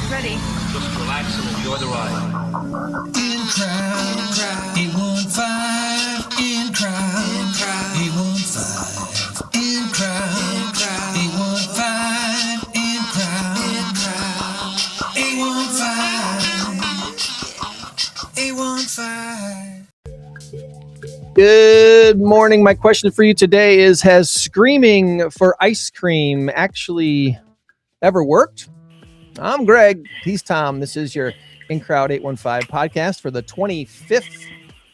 Ready. Just relax and enjoy the ride. In crowd, 815, in crowd, 815, in crowd, 815, in crowd, 815, 815. Good morning. My question for you today is, has screaming for ice cream actually ever worked? I'm Greg. He's Tom. This is your In Crowd 815 podcast for the 25th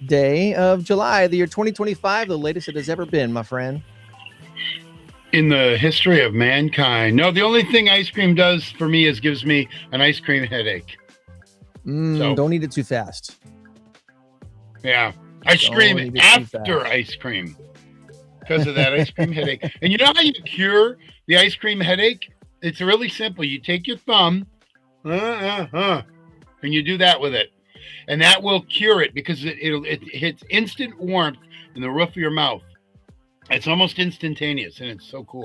day of July, the year 2025, the latest it has ever been, my friend. In the history of mankind. No, the only thing ice cream does for me is gives me an ice cream headache. Don't eat it too fast. Yeah. I scream after ice cream because of that ice cream headache. And you know how you cure the ice cream headache? It's really simple. You take your thumb, and you do that with it. And that will cure it because it hits instant warmth in the roof of your mouth. It's almost instantaneous, and it's so cool.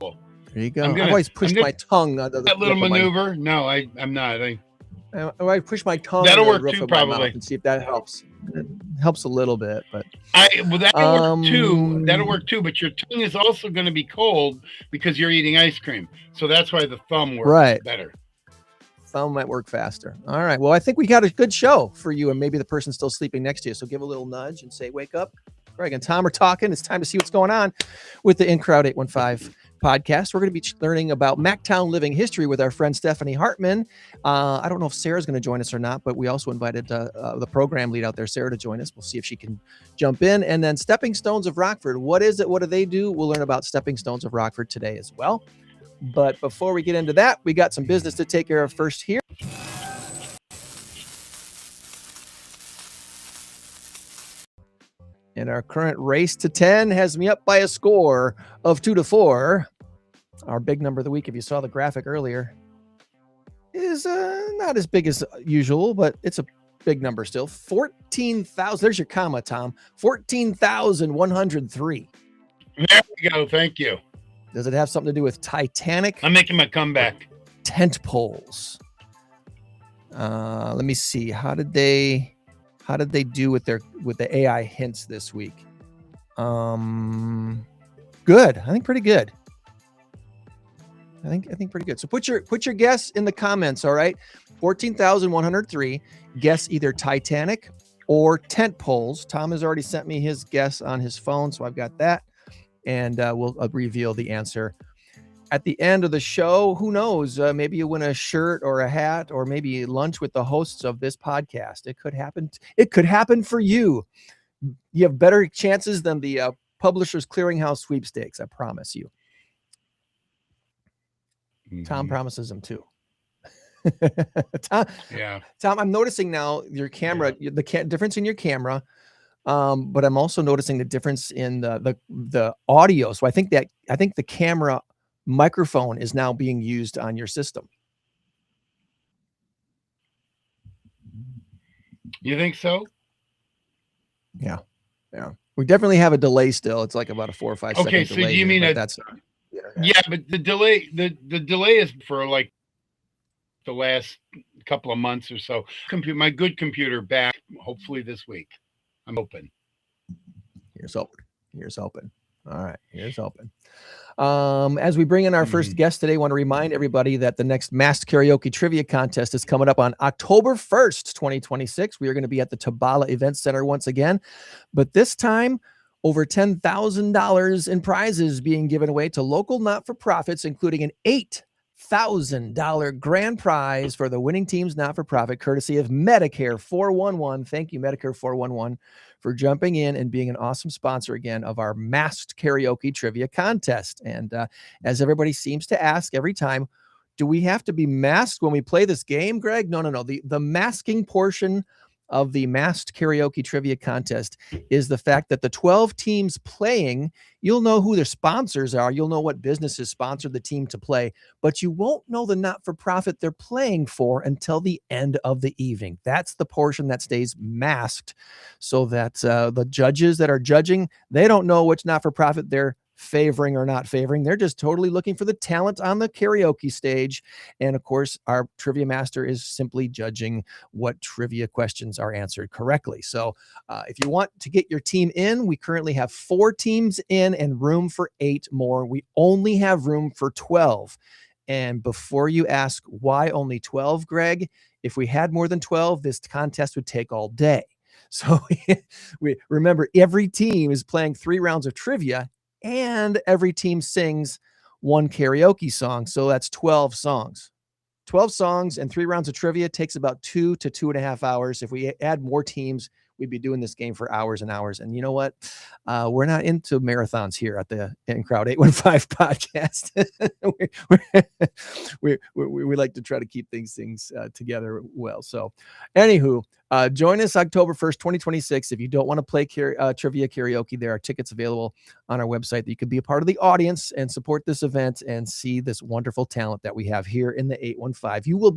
There you go. I've always pushed my tongue. That little maneuver? No, I'm not. I push my tongue. That'll on the work roof too, of my probably. mouth and see if that helps. It helps a little bit, but that'll work too. That'll work too. But your tongue is also going to be cold because you're eating ice cream. So that's why the thumb works better. Thumb might work faster. All right. Well, I think we got a good show for you, and maybe the person still sleeping next to you. So give a little nudge and say, "Wake up." Greg and Tom are talking. It's time to see what's going on with the In Crowd 815 podcast. We're going to be learning about Macktown living history with our friend Stephanie Hartman. I don't know if Sarah's going to join us or not, but we also invited the program lead out there, Sarah, to join us. We'll see if she can jump in. And then Stepping Stones of Rockford. What is it? What do they do? We'll learn about Stepping Stones of Rockford today as well. But before we get into that, we got some business to take care of first here. And our current race to 10 has me up by a score of 2-4. Our big number of the week, if you saw the graphic earlier, is not as big as usual, but it's a big number still. 14,000. There's your comma, Tom. 14,103. There we go. Thank you. Does it have something to do with Titanic? I'm making my comeback. Tent poles. Let me see. How did they do with the AI hints this week? Good. I think pretty good. I think pretty good. So put your guess in the comments. All right. 14,103. Guess either Titanic or tent poles. Tom has already sent me his guess on his phone, so I've got that, and we'll reveal the answer at the end of the show. Who knows? Maybe you win a shirt or a hat, or maybe lunch with the hosts of this podcast. It could happen. It could happen for you. You have better chances than the Publishers Clearinghouse sweepstakes. I promise you. Mm-hmm. Tom promises them too. Tom, I'm noticing now your camera, the difference in your camera, but I'm also noticing the difference in the audio. So I think the camera microphone is now being used on your system. You think so? Yeah. We definitely have a delay still. It's like about a 4 or 5 second delay. Okay, so do you mean that's yeah, but the delay is for like the last couple of months or so. My good computer back hopefully this week. I'm open. Here's open. All right, here's open. As we bring in our first guest today, I want to remind everybody that the next Masked Karaoke Trivia Contest is coming up on October 1st, 2026. We are going to be at the Tabala Event Center once again, but this time over $10,000 in prizes being given away to local not-for-profits, including an $1,000 grand prize for the winning team's not-for-profit, courtesy of Medicare 411. Thank you, Medicare 411, for jumping in and being an awesome sponsor again of our masked karaoke trivia contest. And as everybody seems to ask every time, do we have to be masked when we play this game, Greg? No. The masking portion of the masked karaoke trivia contest is the fact that the 12 teams playing, you'll know who their sponsors are. You'll know what businesses sponsored the team to play, but you won't know the not-for-profit they're playing for until the end of the evening. That's the portion that stays masked, so that the judges that are judging, they don't know which not-for-profit they're favoring or not favoring. They're just totally looking for the talent on the karaoke stage. And of course, our trivia master is simply judging what trivia questions are answered correctly. So if you want to get your team in, we currently have 4 teams in and room for 8 more. We only have room for 12. And before you ask why only 12, Greg, if we had more than 12, this contest would take all day. So we remember, every team is playing 3 rounds of trivia, and every team sings 1 karaoke song. So that's 12 songs. 12 songs and 3 rounds of trivia takes about 2 to 2.5 hours. If we add more teams, we'd be doing this game for hours and hours. And you know what? We're not into marathons here at the In Crowd 815 podcast. we like to try to keep things together well. So anywho, join us October 1st, 2026. If you don't want to play trivia karaoke, there are tickets available on our website that you could be a part of the audience and support this event and see this wonderful talent that we have here in the 815. You will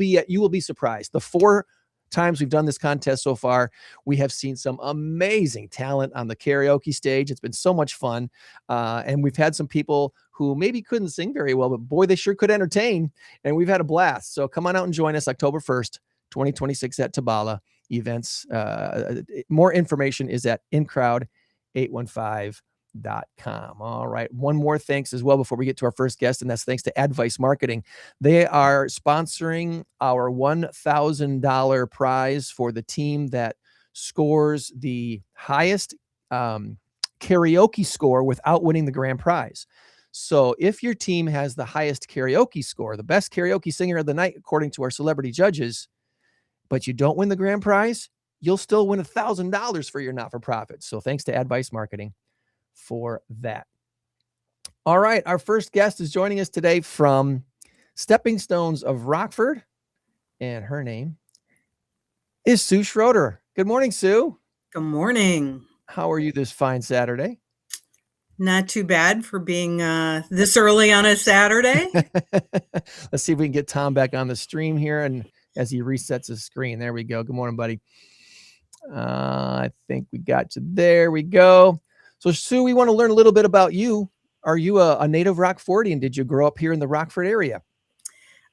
be surprised. The 4 times we've done this contest so far, we have seen some amazing talent on the karaoke stage. It's been so much fun. And we've had some people who maybe couldn't sing very well, but boy, they sure could entertain. And we've had a blast. So come on out and join us October 1st, 2026 at Tabala events. More information is at incrowd815.com. All right. One more thanks as well before we get to our first guest, and that's thanks to Advice Marketing. They are sponsoring our $1,000 prize for the team that scores the highest karaoke score without winning the grand prize. So if your team has the highest karaoke score, the best karaoke singer of the night, according to our celebrity judges, but you don't win the grand prize, you'll still win $1,000 for your not-for-profit. So thanks to Advice Marketing for that. All right. Our first guest is joining us today from Stepping Stones of Rockford, and her name is Sue Schroeder. Good morning, Sue. Good morning. How are you this fine Saturday? Not too bad for being this early on a Saturday. Let's see if we can get Tom back on the stream here, and as he resets his screen. There we go. Good morning, buddy. I think we got you. There we go. So, Sue, we want to learn a little bit about you. Are you a native Rockfordian? Did you grow up here in the Rockford area?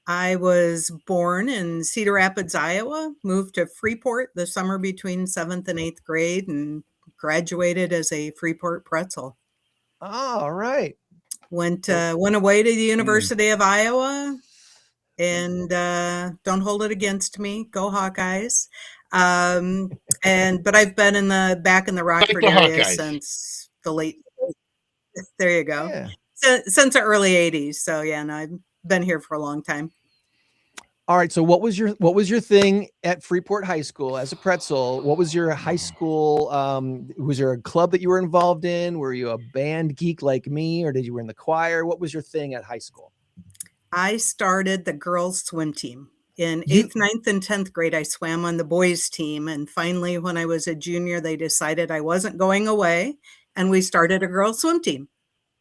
I was born in Cedar Rapids, Iowa, moved to Freeport the summer between 7th and 8th grade, and graduated as a Freeport pretzel. Oh, all right. Went away to the University of Iowa, and don't hold it against me. Go Hawkeyes. But I've been back in the Rockford area since the late. There you go. Yeah. Since the early 80s. So yeah, and I've been here for a long time. All right. So what was your thing at Freeport High School as a pretzel? What was your high school? Was there a club that you were involved in? Were you a band geek like me, or did you were in the choir? What was your thing at high school? I started the girls swim team. In 8th, 9th, and 10th grade, I swam on the boys team. And finally, when I was a junior, they decided I wasn't going away, and we started a girls swim team.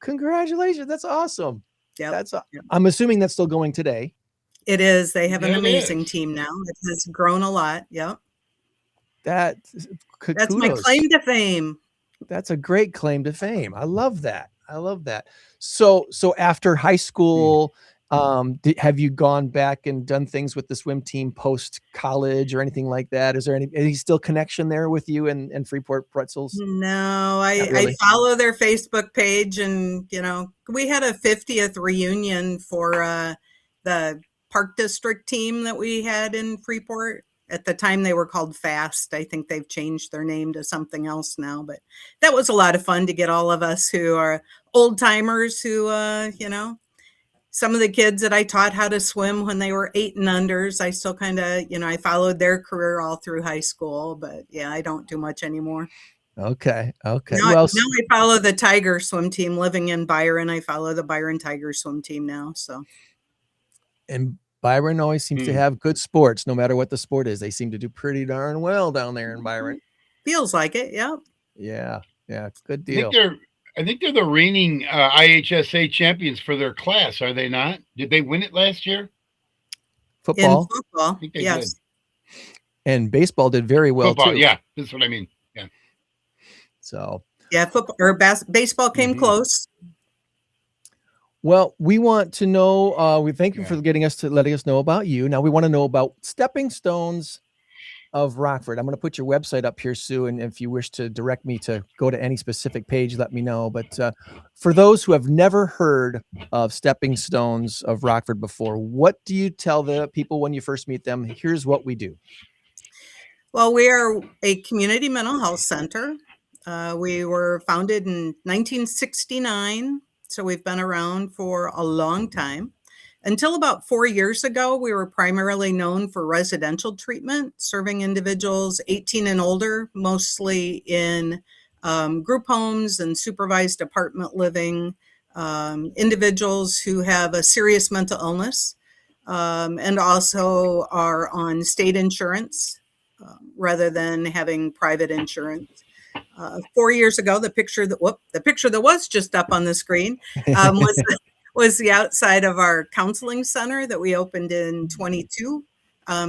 Congratulations. That's awesome. Yeah. I'm assuming that's still going today. It is. They have an amazing team now. It has grown a lot. Yep. That's my claim to fame. That's a great claim to fame. I love that. So after high school, have you gone back and done things with the swim team post college or anything like that? Is there any still connection there with you and Freeport Pretzels? No, I follow their Facebook page, and we had a 50th reunion for the Park District team that we had in Freeport. At the time, they were called FAST. I think they've changed their name to something else now, but that was a lot of fun to get all of us who are old timers who some of the kids that I taught how to swim when they were 8 and unders, I still kind of, I followed their career all through high school, but yeah, I don't do much anymore. Okay. Now, Well, now I follow the Tiger swim team. Living in Byron, I follow the Byron Tiger swim team now. So, and Byron always seems to have good sports, no matter what the sport is. They seem to do pretty darn well down there in Byron. Feels like it. Yep. Yeah. Good deal. I think they're the reigning IHSA champions for their class, are they not? Did they win it last year? Football. In football, yes. Did. And baseball did very well football, too. Yeah, that's what I mean. Yeah. So. Yeah, football or baseball came close. Well, we want to know. We thank you for letting us know about you. Now we want to know about Stepping Stones of Rockford. I'm going to put your website up here, Sue, and if you wish to direct me to go to any specific page, let me know. But for those who have never heard of Stepping Stones of Rockford before, what do you tell the people when you first meet them? Here's what we do. Well, we are a community mental health center. We were founded in 1969, so we've been around for a long time. Until about 4 years ago, we were primarily known for residential treatment, serving individuals 18 and older, mostly in group homes and supervised apartment living, individuals who have a serious mental illness, and also are on state insurance rather than having private insurance. 4 years ago, the picture that was just up on the screen was the outside of our counseling center that we opened in 22.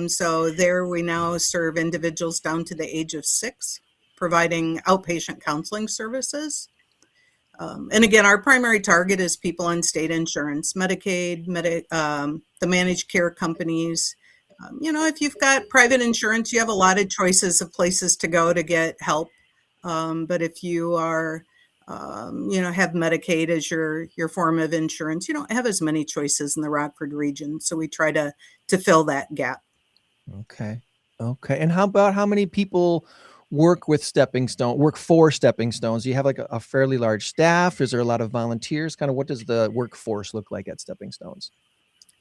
So there we now serve individuals down to the age of 6, providing outpatient counseling services. And again, our primary target is people on state insurance, Medicaid, the managed care companies. If you've got private insurance, you have a lot of choices of places to go to get help. But if you are have Medicaid as your form of insurance, you don't have as many choices in the Rockford region. So we try to fill that gap. Okay. And how about how many people work for Stepping Stones? Do you have like a fairly large staff? Is there a lot of volunteers? Kind of what does the workforce look like at Stepping Stones?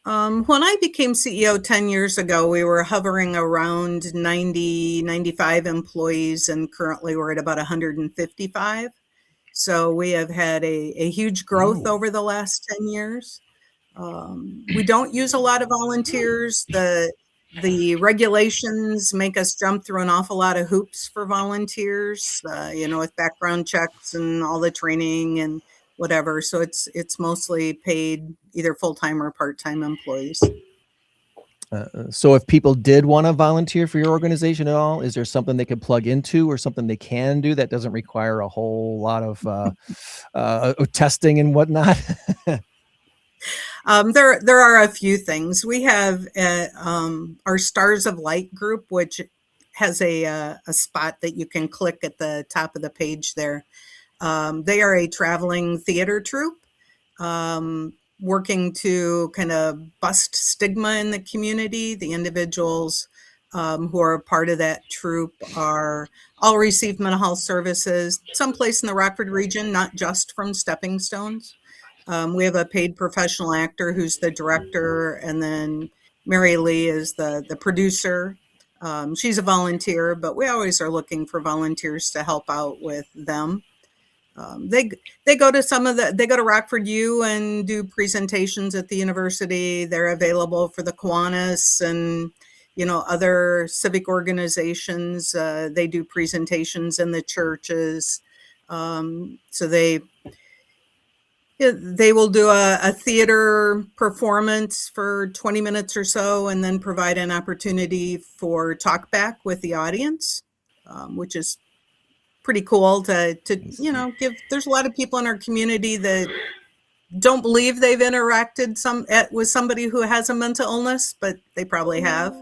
When I became CEO 10 years ago, we were hovering around 90, 95 employees, and currently we're at about 155. So we have had a huge growth over the last 10 years. We don't use a lot of volunteers. The regulations make us jump through an awful lot of hoops for volunteers, with background checks and all the training and whatever. So it's mostly paid either full-time or part-time employees. So if people did want to volunteer for your organization at all, is there something they could plug into or something they can do that doesn't require a whole lot of testing and whatnot? There are a few things. We have our Stars of Light group, which has a spot that you can click at the top of the page there. They are a traveling theater troupe, working to kind of bust stigma in the community. The individuals who are a part of that troupe all receive mental health services someplace in the Rockford region, not just from Stepping Stones. We have a paid professional actor who's the director, and then Mary Lee is the producer. She's a volunteer, but we always are looking for volunteers to help out with them. They go to Rockford U and do presentations at the university. They're available for the Kiwanis and other civic organizations. They do presentations in the churches. So they will do a theater performance for 20 minutes or so, and then provide an opportunity for talk back with the audience, which is pretty cool to give. There's a lot of people in our community that don't believe they've interacted with somebody who has a mental illness, but they probably have.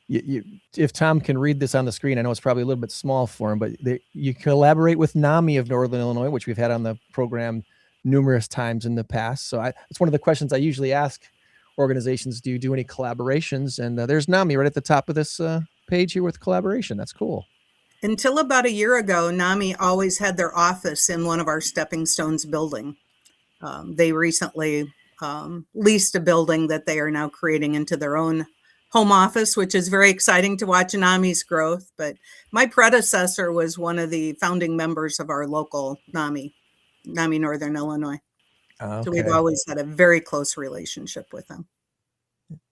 If Tom can read this on the screen, I know it's probably a little bit small for him, but you collaborate with NAMI of Northern Illinois, which we've had on the program numerous times in the past. So it's one of the questions I usually ask organizations: do you do any collaborations? And there's NAMI right at the top of this page here with collaboration. That's cool. Until about a year ago, NAMI always had their office in one of our Stepping Stones building. They recently leased a building that they are now creating into their own home office, which is very exciting to watch NAMI's growth. But my predecessor was one of the founding members of our local NAMI Northern Illinois. Okay. So we've always had a very close relationship with them.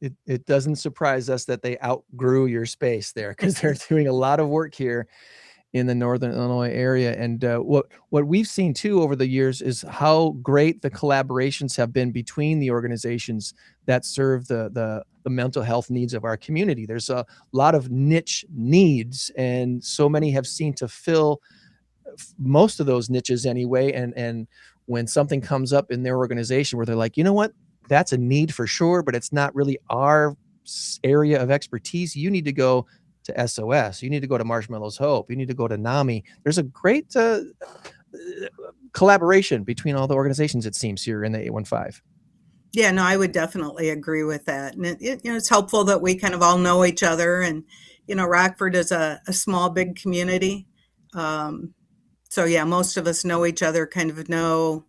It doesn't surprise us that they outgrew your space there, because they're doing a lot of work here in the Northern Illinois area. And what we've seen too over the years is how great the collaborations have been between the organizations that serve the mental health needs of our community. There's a lot of niche needs, and so many have seemed to fill most of those niches anyway. And when something comes up in their organization where they're like, you know what, that's a need for sure, but it's not really our area of expertise, you need to go to SOS, you need to go to Marshmallows Hope, you need to go to NAMI. There's a great collaboration between all the organizations, it seems, here in the 815. Yeah, no, I would definitely agree with that. And it's helpful that we kind of all know each other. And, Rockford is a small, big community. So yeah, most of us know each other, kind of know,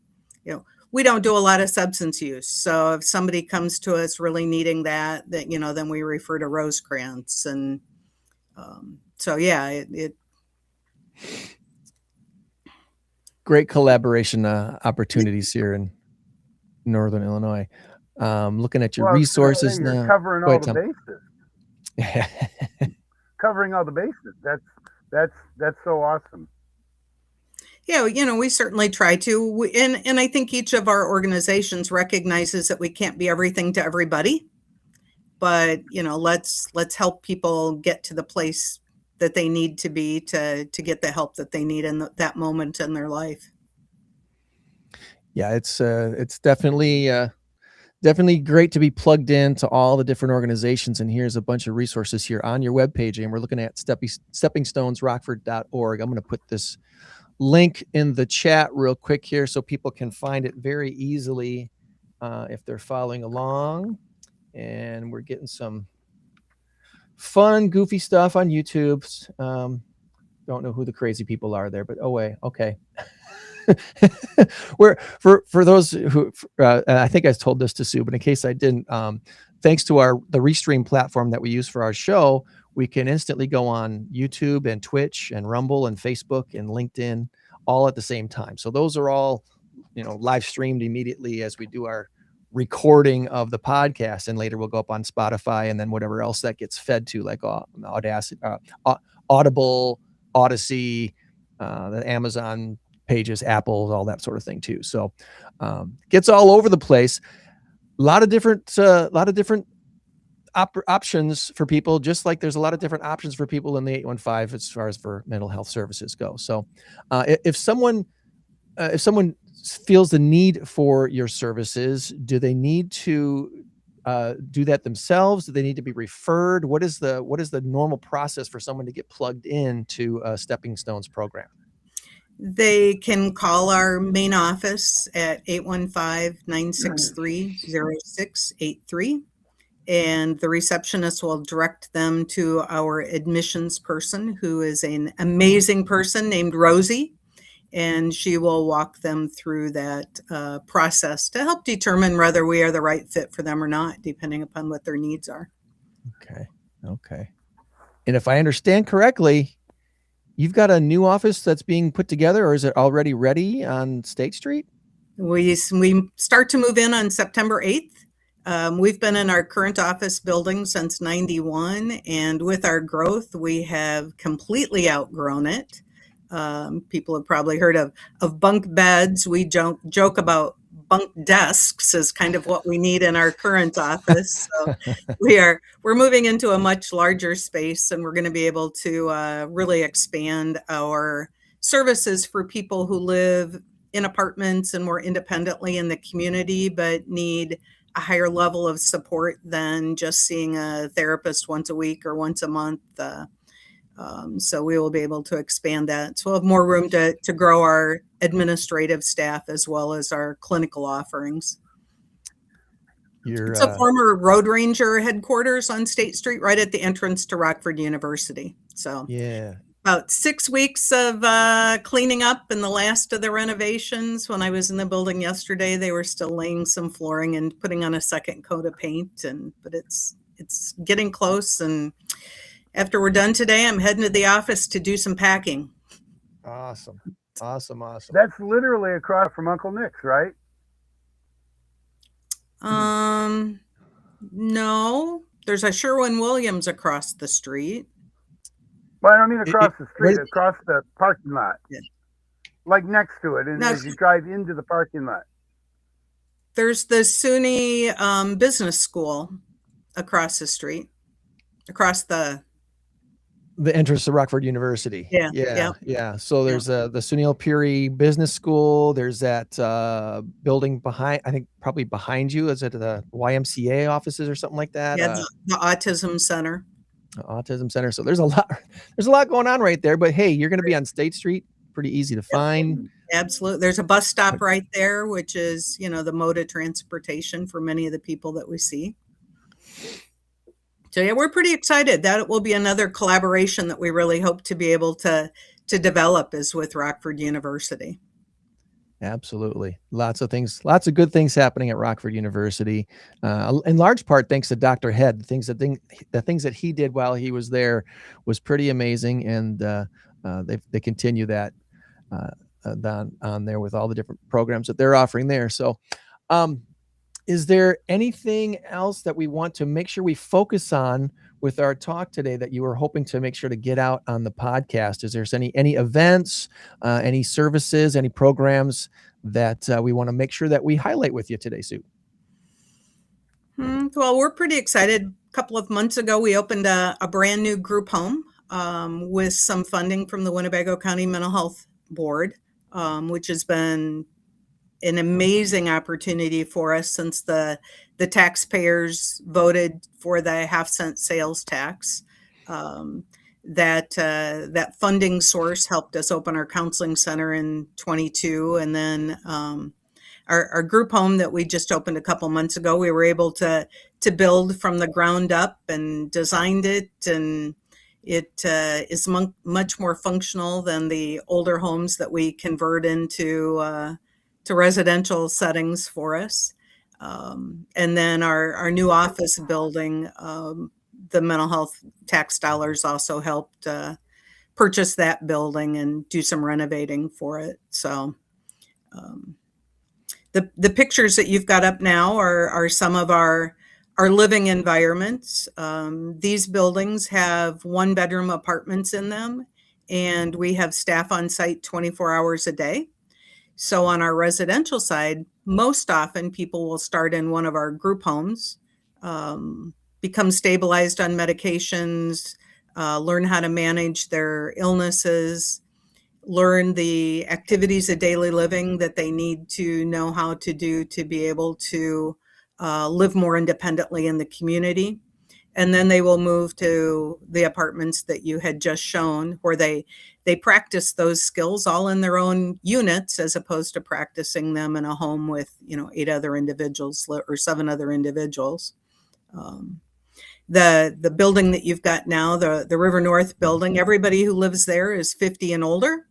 we don't do a lot of substance use. So if somebody comes to us really needing that, then we refer to Rosecrans. And so yeah, it great collaboration opportunities here in Northern Illinois. Looking at your resources now. Covering all the bases. Covering all the bases. That's so awesome. Yeah, we certainly try to. And I think each of our organizations recognizes that we can't be everything to everybody. But, let's help people get to the place that they need to be to get the help that they need in that moment in their life. Yeah, it's definitely great to be plugged into all the different organizations. And here's a bunch of resources here on your webpage. And we're looking at steppingstonesrockford.org. I'm going to put this link in the chat real quick here so people can find it very easily if they're following along. And we're getting some fun, goofy stuff on YouTube. Don't know who the crazy people are there, but okay. For those who, I think I told this to Sue, but in case I didn't, thanks to the Restream platform that we use for our show, we can instantly go on YouTube and Twitch and Rumble and Facebook and LinkedIn all at the same time. So those are all, live streamed immediately as we do our recording of the podcast, and later we'll go up on Spotify and then whatever else that gets fed to, like Audacity, Audible, Odyssey, the Amazon pages, Apple, all that sort of thing too. So gets all over the place. A lot of different options for people, just like there's a lot of different options for people in the 815 as far as for mental health services go. So if someone feels the need for your services, do they need to do that themselves? Do they need to be referred? What is the normal process for someone to get plugged into a Stepping Stones program? They can call our main office at 815-963-0683. And the receptionist will direct them to our admissions person, who is an amazing person named Rosie. And she will walk them through that process to help determine whether we are the right fit for them or not, depending upon what their needs are. Okay. And if I understand correctly, you've got a new office that's being put together, or is it already ready on State Street? We start to move in on September 8th. We've been in our current office building since 91, and with our growth, we have completely outgrown it. People have probably heard of bunk beds. We joke about bunk desks is kind of what we need in our current office. So we're moving into a much larger space, and we're going to be able to really expand our services for people who live in apartments and more independently in the community, but need a higher level of support than just seeing a therapist once a week or once a month. So we will be able to expand that. So we'll have more room to grow our administrative staff as well as our clinical offerings. It's a former Road Ranger headquarters on State Street, right at the entrance to Rockford University. So yeah, about 6 weeks of cleaning up and the last of the renovations. When I was in the building yesterday, they were still laying some flooring and putting on a second coat of paint. But it's getting close. And after we're done today, I'm heading to the office to do some packing. Awesome. Awesome. Awesome. That's literally across from Uncle Nick's, right? No, there's a Sherwin-Williams across the street. Well, I don't mean across the street, Where- across the parking lot. Yeah. Like next to it, and No, as you drive into the parking lot. there's the SUNY Business School across the street, across the entrance to Rockford University. Yeah, Yeah. yeah. So there's the Sunil Puri Business School. There's that building behind, I think probably behind you. Is it the YMCA offices or something like that? Yeah, the Autism Center. Autism Center. So there's a lot going on right there. But hey, you're going to be on State Street. Pretty easy to find. Absolutely. There's a bus stop right there, which is, the mode of transportation for many of the people that we see. So yeah, we're pretty excited. That will be another collaboration that we really hope to be able to develop is with Rockford University. Absolutely. Lots of good things happening at Rockford University. In large part, thanks to Dr. Head. The things that he did while he was there was pretty amazing. And they continue that on there with all the different programs that they're offering there. So is there anything else that we want to make sure we focus on with our talk today that you were hoping to make sure to get out on the podcast? Is there any events, any services, any programs that we want to make sure that we highlight with you today, Sue? Well, we're pretty excited. A couple of months ago, we opened a brand new group home with some funding from the Winnebago County Mental Health Board, which has been an amazing opportunity for us since the taxpayers voted for the half-cent sales tax. That funding source helped us open our counseling center in 22, and then our group home that we just opened a couple months ago, we were able to build from the ground up and designed it, and it is much more functional than the older homes that we convert into to residential settings for us. And then our new office building, the mental health tax dollars also helped purchase that building and do some renovating for it. So the pictures that you've got up now are some of our living environments. These buildings have 1-bedroom apartments in them, and we have staff on site 24 hours a day. So on our residential side, most often people will start in one of our group homes, become stabilized on medications, learn how to manage their illnesses, learn the activities of daily living that they need to know how to do to be able to live more independently in the community. And then they will move to the apartments that you had just shown, where they practice those skills all in their own units, as opposed to practicing them in a home with 8 other individuals or 7 other individuals. The building that you've got now, the River North building, everybody who lives there is 50 and older.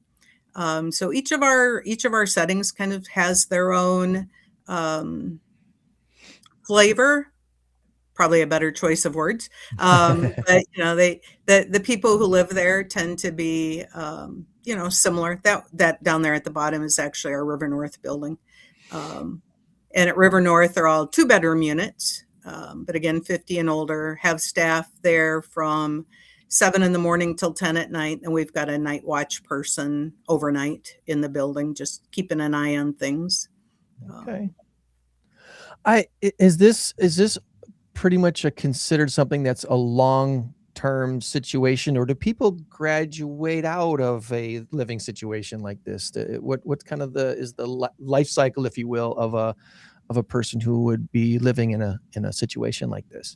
So each of our settings kind of has their own flavor. Probably a better choice of words. But the people who live there tend to be similar. That down there at the bottom is actually our River North building. And at River North, they're all 2-bedroom units. But again, 50 and older, have staff there from 7 in the morning till 10 at night. And we've got a night watch person overnight in the building, just keeping an eye on things. Okay. Is this pretty much considered something that's a long-term situation, or do people graduate out of a living situation like this? What kind of is the life cycle, if you will, of a person who would be living in a situation like this?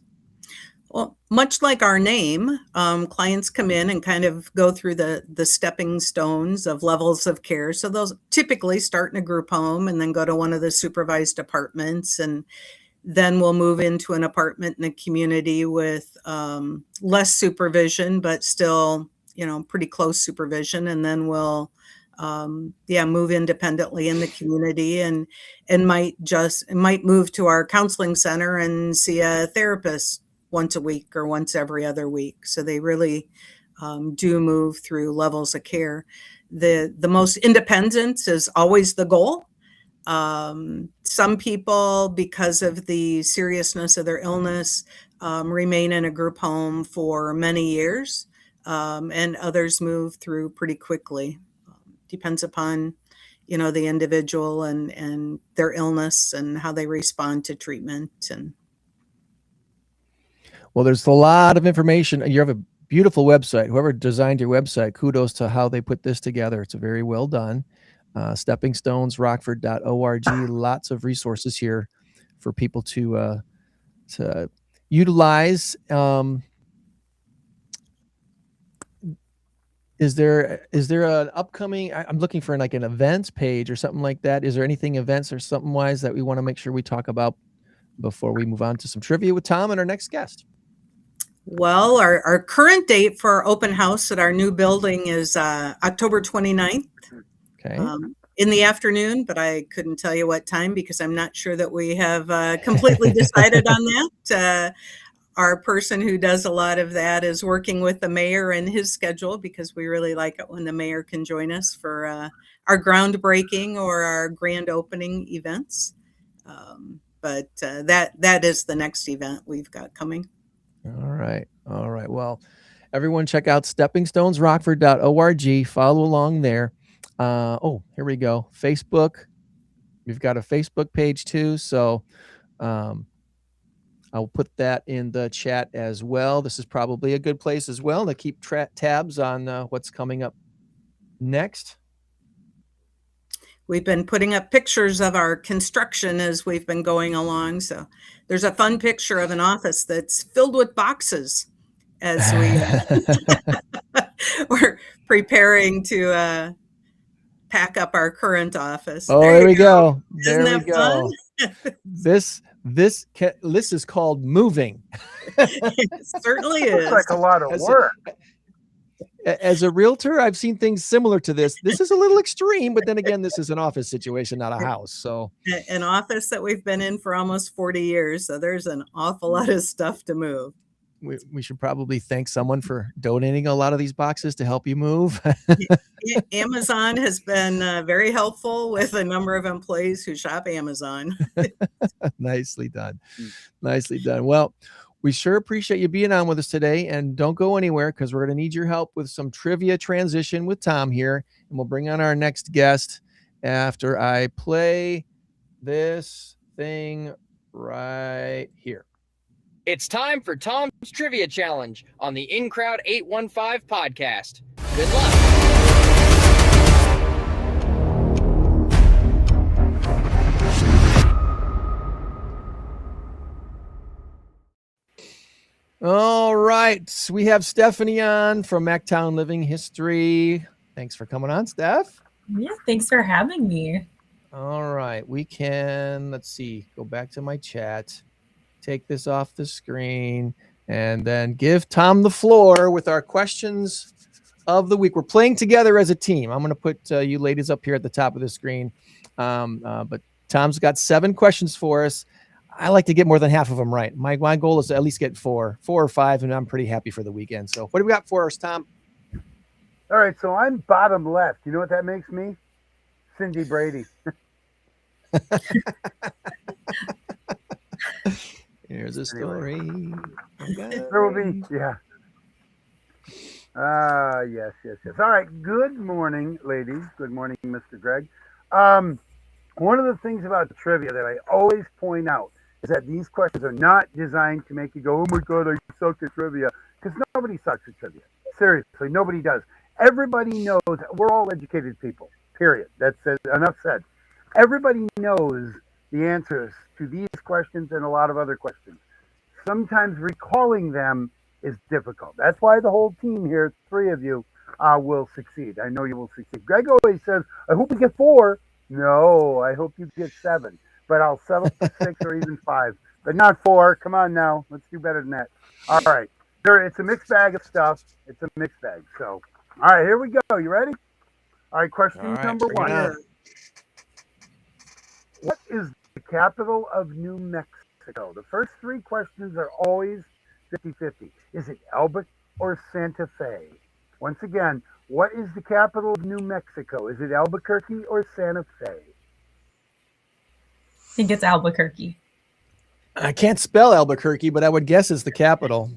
Well, much like our name, clients come in and kind of go through the stepping stones of levels of care. So they'll typically start in a group home and then go to one of the supervised apartments, and then we'll move into an apartment in a community with less supervision, but still pretty close supervision, and then we'll move independently in the community and might move to our counseling center and see a therapist once a week or once every other week. So they really do move through levels of care. The most independence is always the goal. Some people, because of the seriousness of their illness, remain in a group home for many years, and others move through pretty quickly. Depends upon, the individual and their illness and how they respond to treatment. And well, there's a lot of information. You have a beautiful website. Whoever designed your website, kudos to how they put this together. It's very well done. Stepping Stones, Rockford.org. Lots of resources here for people to utilize. Is there an upcoming? I'm looking for like an events page or something like that. Is there anything events or something wise that we want to make sure we talk about before we move on to some trivia with Tom and our next guest? Well, our current date for our open house at our new building is October 29th. Okay. In the afternoon, but I couldn't tell you what time because I'm not sure that we have completely decided on that. Our person who does a lot of that is working with the mayor and his schedule, because we really like it when the mayor can join us for our groundbreaking or our grand opening events. But that is the next event we've got coming. All right. Well, everyone check out steppingstonesrockford.org. Follow along there. Here we go. Facebook. We've got a Facebook page too. So I'll put that in the chat as well. This is probably a good place as well to keep tabs on what's coming up next. We've been putting up pictures of our construction as we've been going along. So there's a fun picture of an office that's filled with boxes as we're preparing to pack up our current office. Oh, there we go. Isn't that fun? This is called moving. It certainly is. Looks like a lot of work. As a realtor, I've seen things similar to this. This is a little extreme, but then again, this is an office situation, not a house. So an office that we've been in for almost 40 years. So there's an awful lot of stuff to move. We should probably thank someone for donating a lot of these boxes to help you move. Amazon has been very helpful with a number of employees who shop Amazon. Nicely done. Nicely done. Well, we sure appreciate you being on with us today, and don't go anywhere because we're going to need your help with some trivia transition with Tom here, and we'll bring on our next guest after I play this thing right here. It's time for Tom's Trivia Challenge on the In Crowd 815 podcast. Good luck. All right. We have Stephanie on from Macktown Living History. Thanks for coming on, Steph. Yeah, thanks for having me. All right. We can, let's see, go back to my chat. Take this off the screen and then give Tom the floor with our questions of the week. We're playing together as a team. I'm going to put you ladies up here at the top of the screen. But Tom's got 7 questions for us. I like to get more than half of them right. My goal is to at least get 4 or 5, and I'm pretty happy for the weekend. So what do we got for us, Tom? All right, so I'm bottom left. You know what that makes me? Cindy Brady. Here's a story. There will be, yeah. Yes. All right. Good morning, ladies. Good morning, Mr. Greg. One of the things about trivia that I always point out is that these questions are not designed to make you go, oh my God, I suck at trivia. Because nobody sucks at trivia. Seriously, nobody does. Everybody knows we're all educated people, period. That's enough said. Everybody knows the answers to these questions and a lot of other questions. Sometimes recalling them is difficult. That's why the whole team here, 3 of you, will succeed. I know you will succeed. Greg always says, I hope we get 4. No, I hope you get 7. But I'll settle for 6 or even 5. But not 4. Come on now. Let's do better than that. All right. it's a mixed bag of stuff. It's a mixed bag. So, all right, here we go. You ready? All right, question number bring it 1. on. What is the capital of New Mexico? The first 3 questions are always 50-50. Is it Albuquerque or Santa Fe? Once again, what is the capital of New Mexico? Is it Albuquerque or Santa Fe? I think it's Albuquerque. I can't spell Albuquerque, but I would guess it's the capital.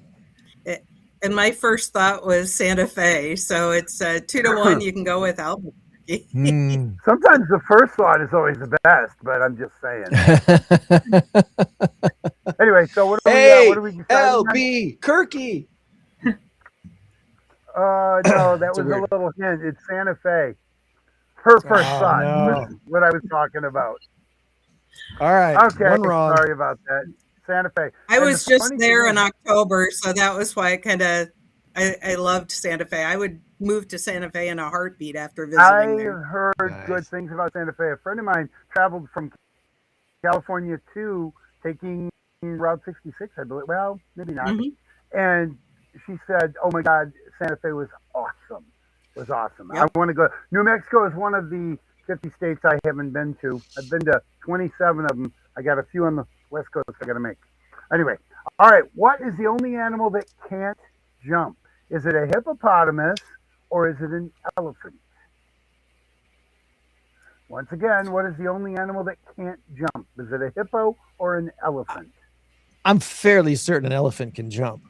And my first thought was Santa Fe. So it's 2-1. You can go with Albuquerque. Sometimes the first thought is always the best, but I'm just saying. Anyway, so what do we decide? Albuquerque. No, that was a little hint. It's Santa Fe. Her first thought. No. What I was talking about. All right. Okay. One wrong. Sorry about that. Santa Fe. I was just there in October, so that was why I loved Santa Fe. I would move to Santa Fe in a heartbeat after visiting there. I heard good things about Santa Fe. A friend of mine traveled from California to taking Route 66, I believe. Well, maybe not. Mm-hmm. And she said, "Oh my God, Santa Fe was awesome. It was awesome. Yep. I want to go." New Mexico is one of the 50 states I haven't been to. I've been to 27 of them. I got a few on the West Coast I got to make. Anyway, all right. What is the only animal that can't jump? Is it a hippopotamus or is it an elephant? Once again, what is the only animal that can't jump? Is it a hippo or an elephant? I'm fairly certain an elephant can jump.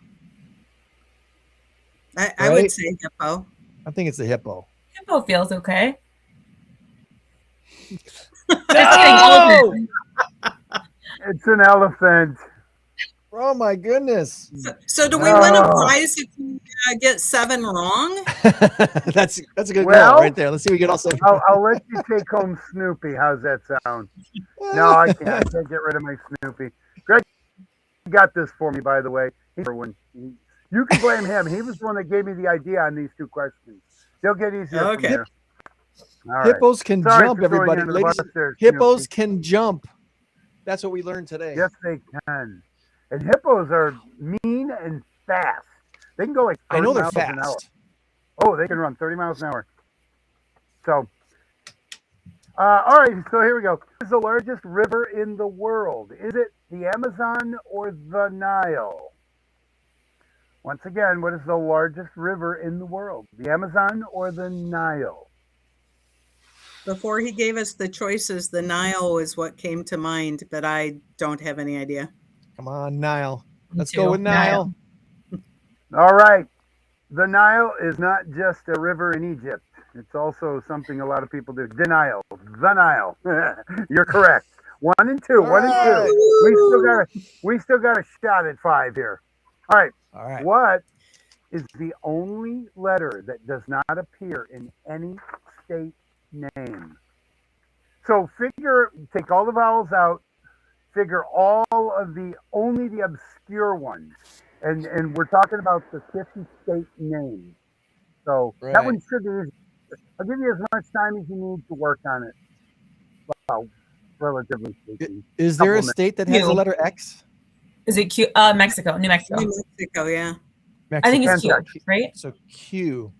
I would say hippo. I think it's the hippo. Hippo feels okay. No! It's an elephant. Oh my goodness. So do we win a prize if we get 7 wrong? That's a good Well, goal right there. Let's see if we get all 7. I'll let you take home Snoopy. How's that sound? No, I can't. I can't get rid of my Snoopy. Greg got this for me, by the way. You can blame him. He was the one that gave me the idea on these 2 questions. They'll get easier from here. All right. Hippos can jump, everybody. Ladies, Ladies, hippos can jump. That's what we learned today. Yes, they can. And hippos are mean and fast. They can go like 30 I know they're miles an hour. fast. Oh, they can run 30 miles an hour. So, all right. So here we go. What is the largest river in the world? Is it the Amazon or the Nile? Once again, what is the largest river in the world? The Amazon or the Nile? Before he gave us the choices, the Nile was what came to mind, but I don't have any idea. Come on, Nile. Let's too. go with Nile. All right. The Nile is not just a river in Egypt. It's also something a lot of people do. Denial. The Nile. You're correct. 1 and 2. 1 and 2. We still got a shot at 5 here. All right. All right. What is the only letter that does not appear in any state name? So take all the vowels out, figure only the obscure ones. And we're talking about the 50 state names. So that one should be easy. I'll give you as much time as you need to work on it. Well, relatively speaking. Is there a state that has a letter X? Is it Q? Mexico, New Mexico. New Mexico, yeah. I think it's Q, right? So Q.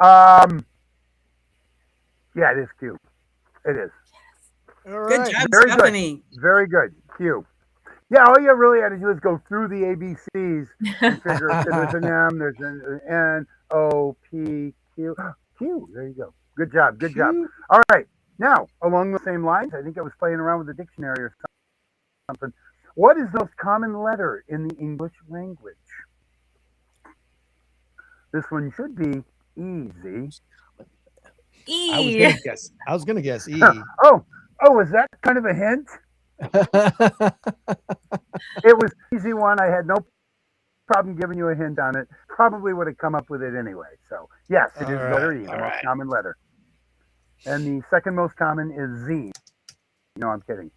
Yeah, it is Q. It is. All right. Good job, Very Stephanie. good. Very good. Q. Yeah, all you really had to do is go through the ABCs and figure if there's an M, there's an N, O, P, Q. Q. There you go. Good job. Good job. All right. Now, along the same lines, I think I was playing around with the dictionary or something. What is the most common letter in the English language? This one should be easy. E. I was gonna guess E. Oh, is that kind of a hint? It was an easy one. I had no problem giving you a hint on it. Probably would have come up with it anyway. So yes, it is letter E, the most common letter. And the second most common is Z. No, I'm kidding.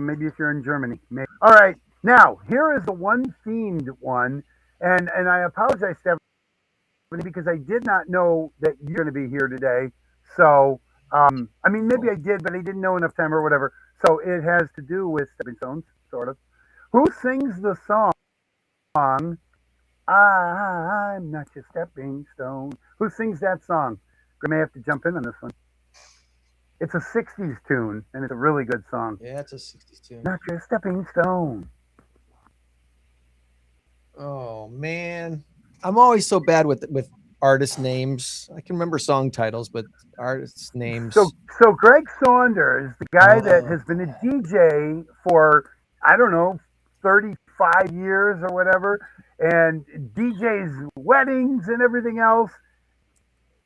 Maybe if you're in Germany. Maybe. All right. Now, here is the one themed one. And I apologize, Stephanie, because I did not know that you're going to be here today. So, I mean, maybe I did, but I didn't know enough time or whatever. So it has to do with stepping stones, sort of. Who sings the song, I'm not your stepping stone? Who sings that song? I may have to jump in on this one. It's a 60s tune, and it's a really good song. Yeah, it's a 60s tune. Not your stepping stone. Oh, man. I'm always so bad with artist names. I can remember song titles, but artist names. So Greg Saunders, the guy that has been a DJ for, I don't know, 35 years or whatever, and DJs weddings and everything else.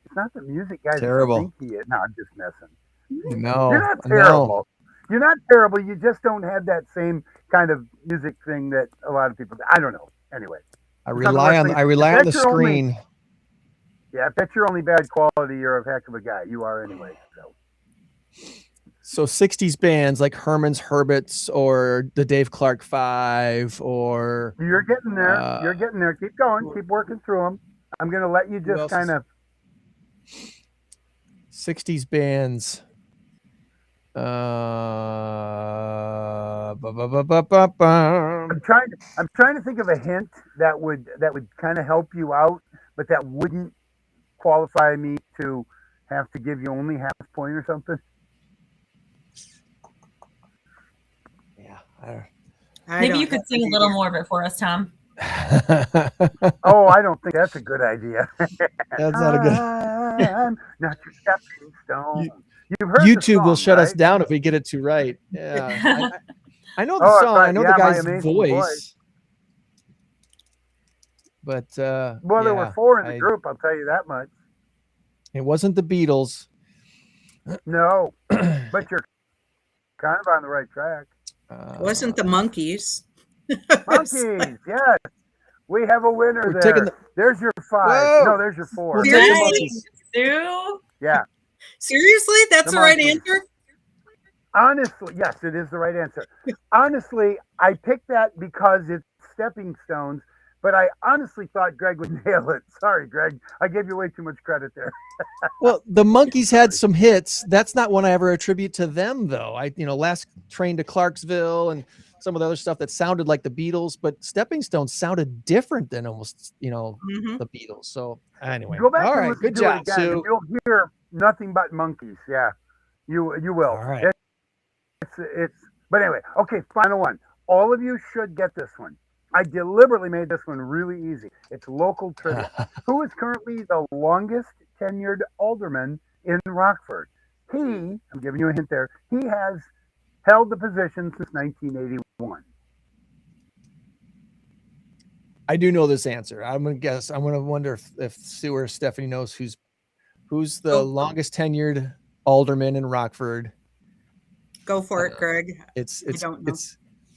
It's not the music guy that think he is. No, I'm just messing. No, you're not terrible. No. You're not terrible. You just don't have that same kind of music thing that a lot of people do. I don't know. Anyway, I rely on the screen. Yeah, if that's your only bad quality, you're a heck of a guy. You are anyway. So 60s bands like Herman's Hermits or the Dave Clark Five, or you're getting there. You're getting there. Keep going. Keep working through them. I'm going to let you just kind of 60s bands. I'm trying to think of a hint that would kind of help you out, but that wouldn't qualify me to have to give you only half point or something. Yeah. Maybe you could sing a little more of it for us, Tom. Oh, I don't think that's a good idea. That's not a good. I'm not your stepping stone. YouTube will shut us down if we get it too right. Yeah, I know the song. I know the guy's voice. But there were 4 in the group. I'll tell you that much. It wasn't the Beatles. No, but you're kind of on the right track. It wasn't the Monkees. Monkees, yes. We have a winner there. There's your 5. Whoa. No, there's your 4. Sue? Yeah. Seriously? That's the right answer? Honestly, yes, it is the right answer. Honestly, I picked that because it's stepping stones, but I honestly thought Greg would nail it. Sorry, Greg. I gave you way too much credit there. Well, the Monkees had some hits. That's not one I ever attribute to them, though. Last Train to Clarksville and some of the other stuff that sounded like the Beatles, but Stepping Stones sounded different than almost, the Beatles. So anyway, go back all and right, good job, Sue. You'll hear nothing but Monkees. Yeah, you will. All right. But anyway, okay, final one. All of you should get this one. I deliberately made this one really easy. It's local trivia. Who is currently the longest tenured alderman in Rockford? I'm giving you a hint there. He has held the position since 1981. I do know this answer. I'm going to guess. I'm going to wonder if Sue or Stephanie knows who's the longest tenured alderman in Rockford. Go for it, Greg. It's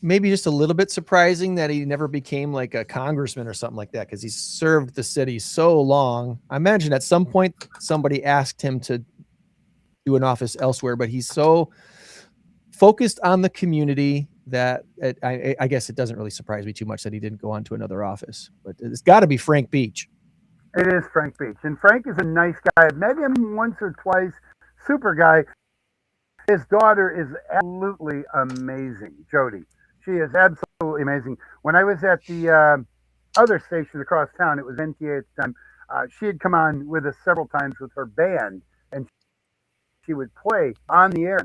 maybe just a little bit surprising that he never became like a congressman or something like that, because he's served the city so long. I imagine at some point somebody asked him to do an office elsewhere, but he's so focused on the community that I guess it doesn't really surprise me too much that he didn't go on to another office. But it's got to be Frank Beach. It is Frank Beach. And Frank is a nice guy. I've met him once or twice. Super guy. His daughter is absolutely amazing, Jody. She is absolutely amazing. When I was at the other station across town, it was NTA at the time, she had come on with us several times with her band, and she would play on the air.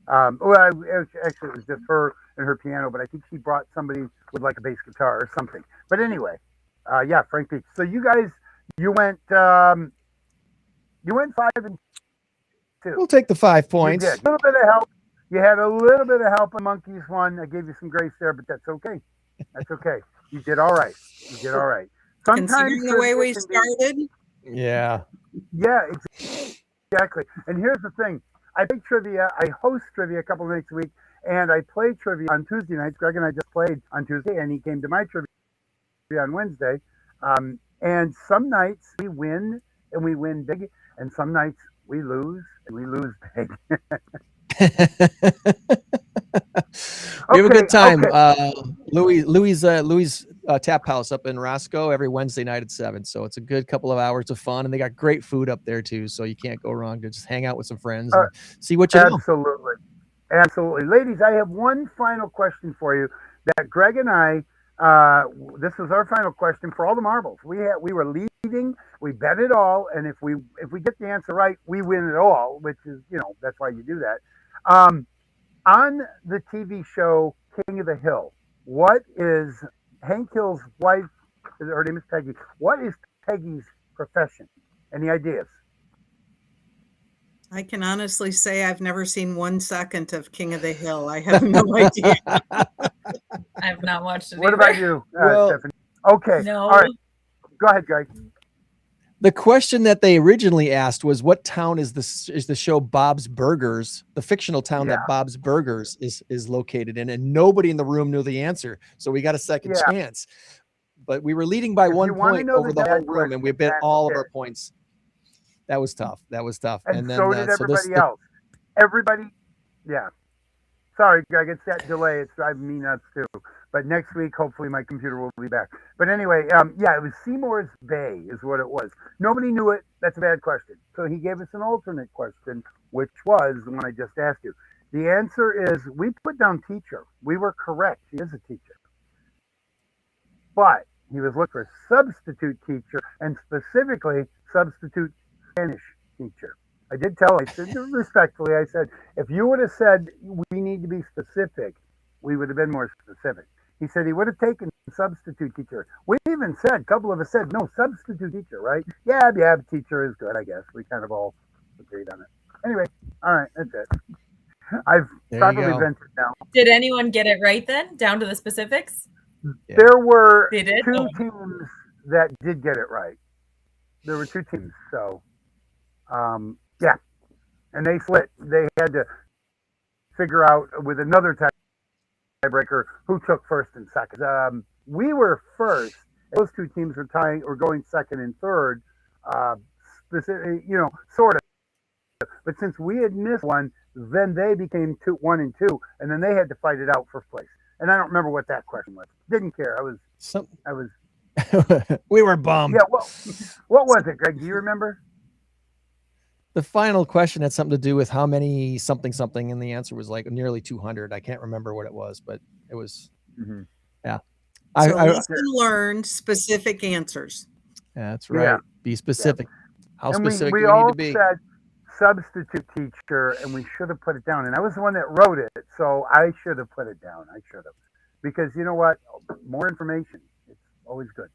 Actually, it was just her and her piano, but I think she brought somebody with like a bass guitar or something. But anyway, yeah, Frank Beach. So you guys, you went 5 and 2. We'll take the 5 points. You did. A little bit of help. You had a little bit of help on Monkees one. I gave you some grace there, but that's okay. That's okay. You did all right. You did all right. Considering the way we started. Yeah. Yeah, exactly. And here's the thing. I play trivia. I host trivia a couple of nights a week, and I play trivia on Tuesday nights. Greg and I just played on Tuesday, and he came to my trivia on Wednesday. And some nights we win, and we win big, and some nights we lose, and we lose big. We have a good time. Okay. Louis Tap House up in Roscoe every Wednesday night at 7. So it's a good couple of hours of fun, and they got great food up there too. So you can't go wrong to just hang out with some friends and see what you know. Absolutely. Ladies, I have one final question for you that Greg and I, this was our final question for all the marbles. We were leading. We bet it all, and if we get the answer right, we win it all. Which is, that's why you do that. On the TV show King of the Hill, what is Hank Hill's wife? Her name is Peggy. What is Peggy's profession? Any ideas? I can honestly say I've never seen 1 second of King of the Hill. I have no idea. I have not watched it. What either. about you, Stephanie? Okay. No. All right. Go ahead, Greg. The question that they originally asked was, what town is the show Bob's Burgers, the fictional town that Bob's Burgers is located in? And nobody in the room knew the answer. So we got a second chance. But we were leading by 1 point over the whole room, and we bet all of our points. That was tough. And then, so did everybody else. Everybody, yeah. Sorry, Greg, it's that delay. It's driving me nuts too. But next week, hopefully, my computer will be back. But anyway, it was Seymour's Bay is what it was. Nobody knew it. That's a bad question. So he gave us an alternate question, which was the one I just asked you. The answer is, we put down teacher. We were correct. He is a teacher. But he was looking for substitute teacher, and specifically substitute Spanish teacher. I did tell him, I said respectfully, I said, if you would have said we need to be specific, we would have been more specific. He said he would have taken substitute teacher. We even said, a couple of us said, no, substitute teacher, right? Yeah, teacher is good, I guess. We kind of all agreed on it. Anyway, all right, that's it. I've probably vented now. Did anyone get it right then, down to the specifics? Yeah. There were two teams that did get it right. There were 2 teams, so and they split. They had to figure out with another tiebreaker who took first and second. We were first. Those 2 teams were tying or going second and third, sort of. But since we had missed one, then they became 1 and 2, and then they had to fight it out for place. And I don't remember what that question was. Didn't care. I was. We were bummed. Yeah. What was it, Greg? Do you remember? The final question had something to do with how many something, and the answer was like nearly 200. I can't remember what it was, but it was, yeah. So lesson learned, specific answers. That's right. Yeah. Be specific. Yeah. How specific we do we need to be? Said substitute teacher, and we should have put it down. And I was the one that wrote it, so I should have put it down. I should have. Because you know what? More information. It's always good.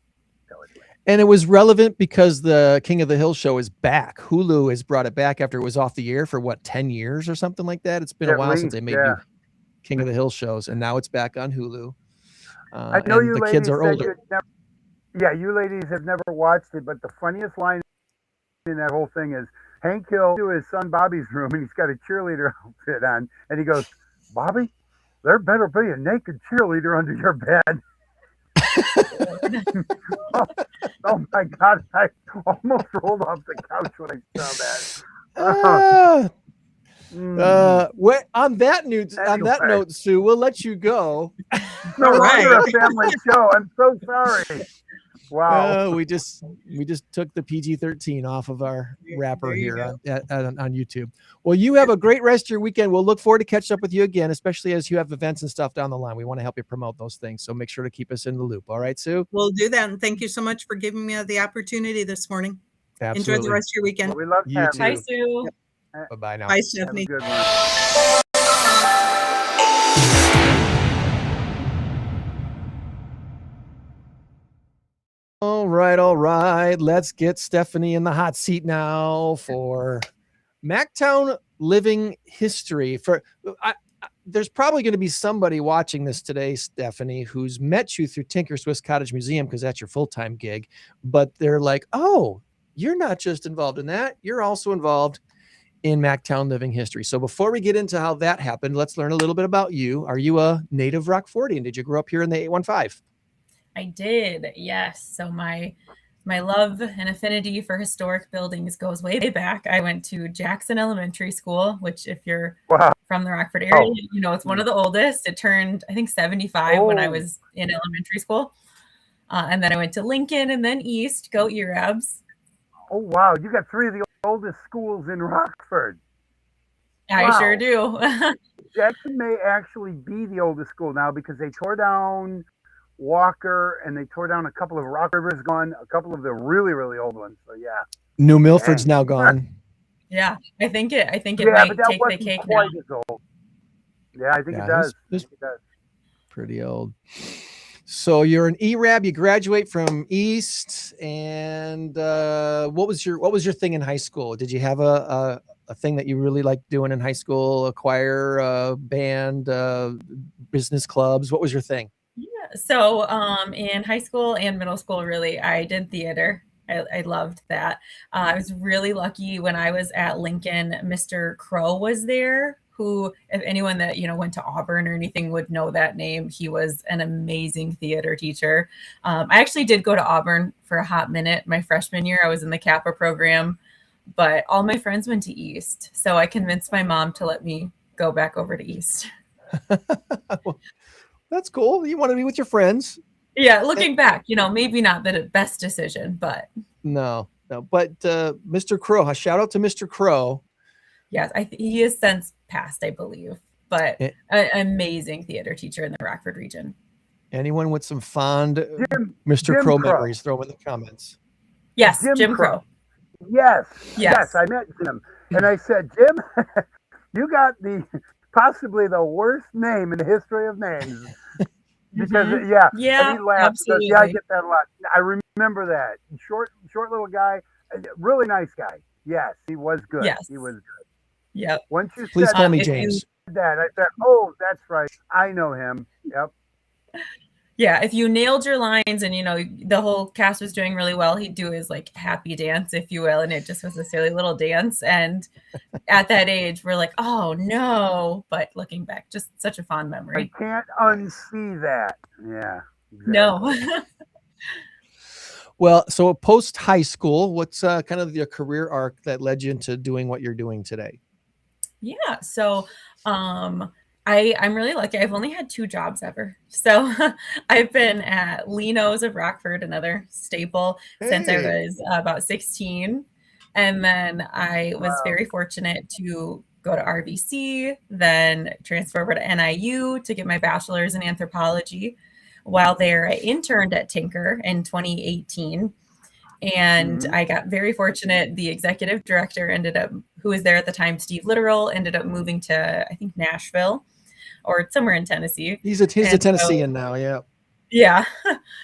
And it was relevant because the King of the Hill show is back. Hulu has brought it back after it was off the air for 10 years or something like that. It's been a while since they made new King of the Hill shows, and now it's back on Hulu. I know you the kids are older. You ladies have never watched it, but the funniest line in that whole thing is Hank Hill to his son Bobby's room, and he's got a cheerleader outfit on, and he goes, "Bobby, there better be a naked cheerleader under your bed." oh my God! I almost rolled off the couch when I saw that. On that note, Sue, we'll let you go. No longer a family show. I'm so sorry. Wow. We just took the PG-13 off of our wrapper here on YouTube. Well, you have a great rest of your weekend. We'll look forward to catching up with you again, especially as you have events and stuff down the line. We want to help you promote those things. So make sure to keep us in the loop. All right, Sue? We'll do that. And thank you so much for giving me the opportunity this morning. Absolutely. Enjoy the rest of your weekend. Well, we love you. Bye, Sue. Yep. Bye-bye now. Bye, Stephanie. Have a good one. All right. Let's get Stephanie in the hot seat now for Macktown living history. There's probably going to be somebody watching this today, Stephanie, who's met you through Tinker Swiss Cottage Museum because that's your full-time gig. But they're like, oh, you're not just involved in that. You're also involved in Macktown living history. So before we get into how that happened, let's learn a little bit about you. Are you a native Rockfordian? Did you grow up here in the 815? I did, yes. So my love and affinity for historic buildings goes way back. I went to Jackson Elementary School, which if you're from the Rockford area, you know it's one of the oldest. It turned, I think, 75 when I was in elementary school. And then I went to Lincoln and then East, go Earabs. Oh, wow. You got 3 of the oldest schools in Rockford. I sure do. Jackson may actually be the oldest school now because they tore down Walker and they tore down a couple of Rock River's gone, a couple of the really, really old ones. So yeah. New Milford's now gone. Yeah, I think it Yeah, might but that take the wasn't cake quite now. as old. Yeah, I think it does. I think it does. Pretty old. So you're an ERAB, you graduate from East, and what was your thing in high school? Did you have a thing that you really liked doing in high school? A choir, band, business clubs? What was your thing? Yeah. So in high school and middle school, really, I did theater. I loved that. I was really lucky when I was at Lincoln. Mr. Crow was there, who, if anyone that went to Auburn or anything would know that name. He was an amazing theater teacher. I actually did go to Auburn for a hot minute. My freshman year, I was in the Kappa program, but all my friends went to East, so I convinced my mom to let me go back over to East. That's cool. You want to be with your friends. Yeah, looking back, maybe not the best decision, but no. But Mr. Crow, shout out to Mr. Crow. Yes, he has since passed, I believe, but an amazing theater teacher in the Rockford region. Anyone with some fond Mr. Crow memories, throw them in the comments. Yes, Jim Crow. Yes, I met Jim, and I said, Jim, you got possibly the worst name in the history of names. Because and he laughed. Absolutely. Yeah, I get that a lot. I remember that short little guy, really nice guy. Yes, he was good. Yes, he was good. Yep. Once you please said call me James. That I said, oh, that's right. I know him. Yep. Yeah, if you nailed your lines and the whole cast was doing really well, he'd do his happy dance, if you will, and it just was a silly little dance. And at that age, we're like, oh no! But looking back, just such a fond memory. I can't unsee that. Yeah. Exactly. No. Well, so post high school, what's kind of your career arc that led you into doing what you're doing today? Yeah, so I'm really lucky. I've only had 2 jobs ever. So I've been at Lino's of Rockford, another staple, since I was about 16. And then I was very fortunate to go to RVC, then transfer over to NIU to get my bachelor's in anthropology. While there, I interned at Tinker in 2018. And I got very fortunate. The executive director who was there at the time, Steve Literal, ended up moving to, I think, Nashville or somewhere in Tennessee. He's a Tennessean now, yeah. Yeah.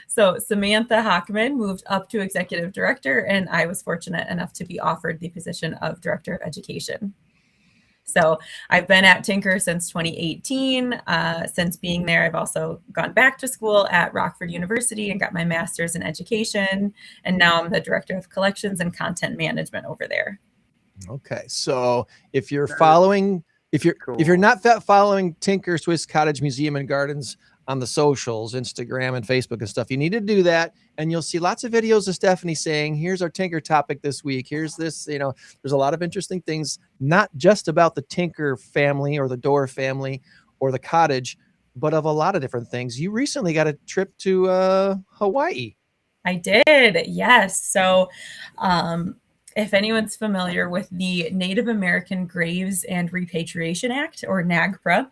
So Samantha Hartman moved up to executive director, and I was fortunate enough to be offered the position of director of education. So I've been at Tinker since 2018. Since being there, I've also gone back to school at Rockford University and got my master's in education. And now I'm the director of collections and content management over there. Okay. So if you're following, if you're not following Tinker Swiss Cottage Museum and Gardens on the socials, Instagram and Facebook and stuff, you need to do that. And you'll see lots of videos of Stephanie saying, here's our Tinker topic this week. Here's this, there's a lot of interesting things, not just about the Tinker family or the Dorr family or the cottage, but of a lot of different things. You recently got a trip to Hawaii. I did. Yes. So, if anyone's familiar with the Native American Graves and Repatriation Act, or NAGPRA,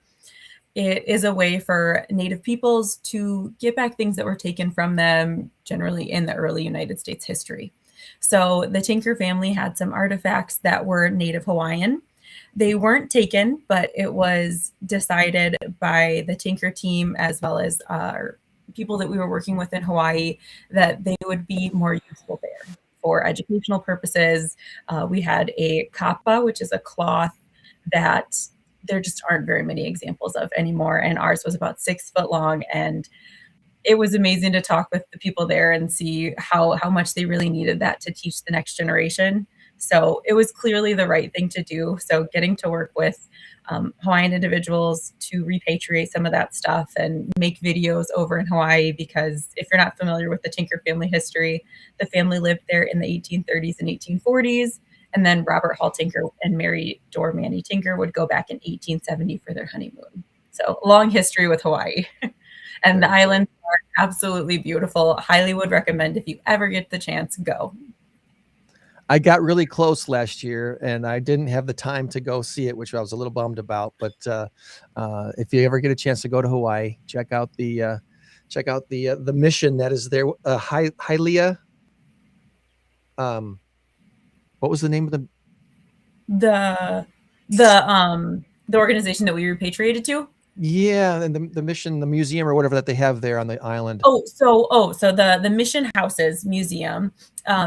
it is a way for Native peoples to get back things that were taken from them, generally in the early United States history. So the Tinker family had some artifacts that were Native Hawaiian. They weren't taken, but it was decided by the Tinker team, as well as people that we were working with in Hawaii, that they would be more useful there for educational purposes. We had a kapa, which is a cloth that there just aren't very many examples of anymore. And ours was about 6 foot long. And it was amazing to talk with the people there and see how much they really needed that to teach the next generation. So it was clearly the right thing to do. So getting to work with Hawaiian individuals to repatriate some of that stuff and make videos over in Hawaii, because if you're not familiar with the Tinker family history, the family lived there in the 1830s and 1840s. And then Robert Hall Tinker and Mary Dorr Manny Tinker would go back in 1870 for their honeymoon. So long history with Hawaii. And the islands are absolutely beautiful. Highly would recommend, if you ever get the chance, go. I got really close last year, and I didn't have the time to go see it, which I was a little bummed about. But if you ever get a chance to go to Hawaii, check out the mission that is there. Hylia. What was the name of the organization that we repatriated to? Yeah, and the mission, the museum or whatever that they have there on the island. So the Mission Houses Museum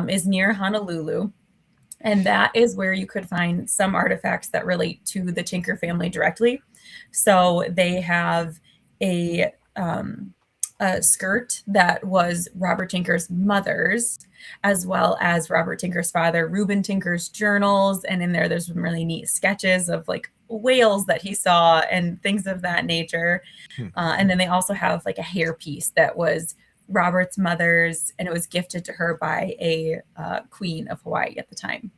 is near Honolulu, and that is where you could find some artifacts that relate to the Tinker family directly. So they have a skirt that was Robert Tinker's mother's, as well as Robert Tinker's father, Reuben Tinker's journals. And in there's some really neat sketches of like whales that he saw and things of that nature. And then they also have like a hairpiece that was Robert's mother's, and it was gifted to her by a queen of Hawaii at the time.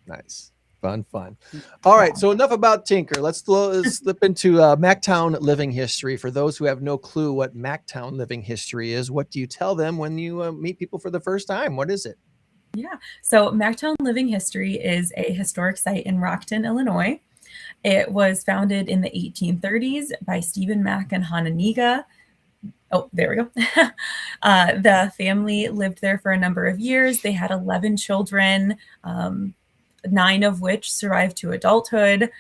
Nice. Fun. All right. So enough about Tinker. Let's slip into Macktown living history. For those who have no clue what Macktown living history is, what do you tell them when you meet people for the first time? What is it? Yeah. So Macktown living history is a historic site in Rockton, Illinois. It was founded in the 1830s by Stephen Mack and Hannah Niga. Oh, there we go. The family lived there for a number of years. They had 11 children, 9 of which survived to adulthood.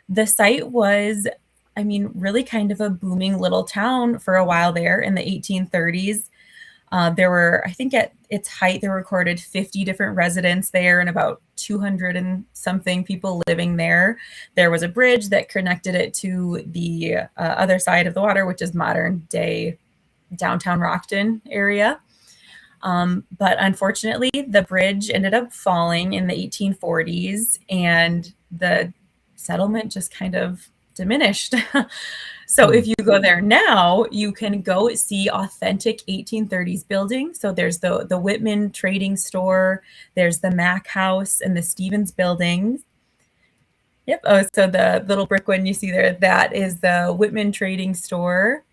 The site was, really kind of a booming little town for a while there in the 1830s. There were, I think at its height, there were recorded 50 different residents there and about 200 and something people living there. There was a bridge that connected it to the other side of the water, which is modern day downtown Rockton area. But unfortunately, the bridge ended up falling in the 1840s and the settlement just kind of diminished. So if you go there now, you can go see authentic 1830s buildings. So there's the Whitman Trading Store, there's the Mack House and the Stevens buildings. Yep. Oh, so the little brick one you see there, that is the Whitman Trading Store.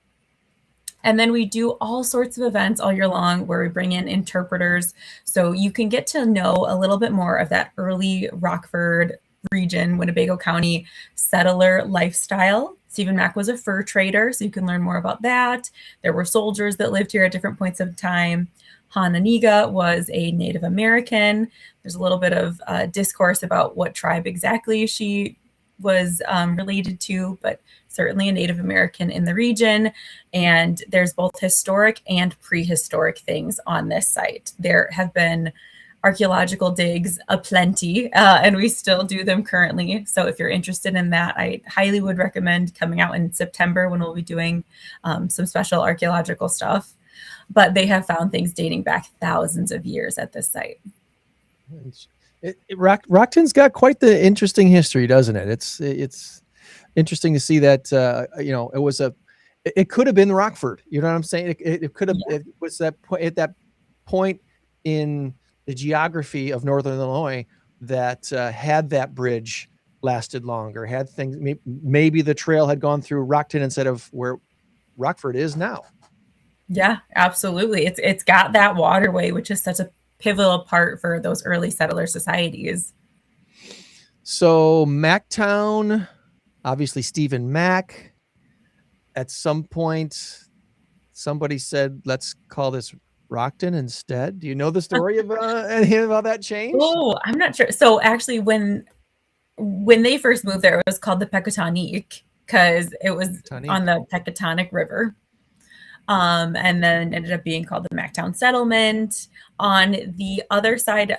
And then we do all sorts of events all year long where we bring in interpreters. So you can get to know a little bit more of that early Rockford region, Winnebago County settler lifestyle. Stephen Mack was a fur trader, so you can learn more about that. There were soldiers that lived here at different points of time. Hannah Niga was a Native American. There's a little bit of discourse about what tribe exactly she was related to, but certainly a Native American in the region. And there's both historic and prehistoric things on this site. There have been archaeological digs aplenty, and we still do them currently. So if you're interested in that, I highly would recommend coming out in September when we'll be doing some special archaeological stuff. But they have found things dating back thousands of years at this site. Rockton's got quite the interesting history, doesn't it? It's interesting to see that it could have been Rockford. You know what I'm saying? It could have. Yeah. It was that point at that point in the geography of Northern Illinois that had that bridge lasted longer, had things. Maybe the trail had gone through Rockton instead of where Rockford is now. Yeah, absolutely. It's got that waterway, which is such a pivotal part for those early settler societies. So Macktown, obviously Stephen Mack. At some point, somebody said, "Let's call this Rockton instead." Do you know the story of anything about that change? Oh, I'm not sure. So actually, when they first moved there, it was called the Pecatonique because it was on the Pecatonic River. And then ended up being called the Macktown Settlement. On the other side,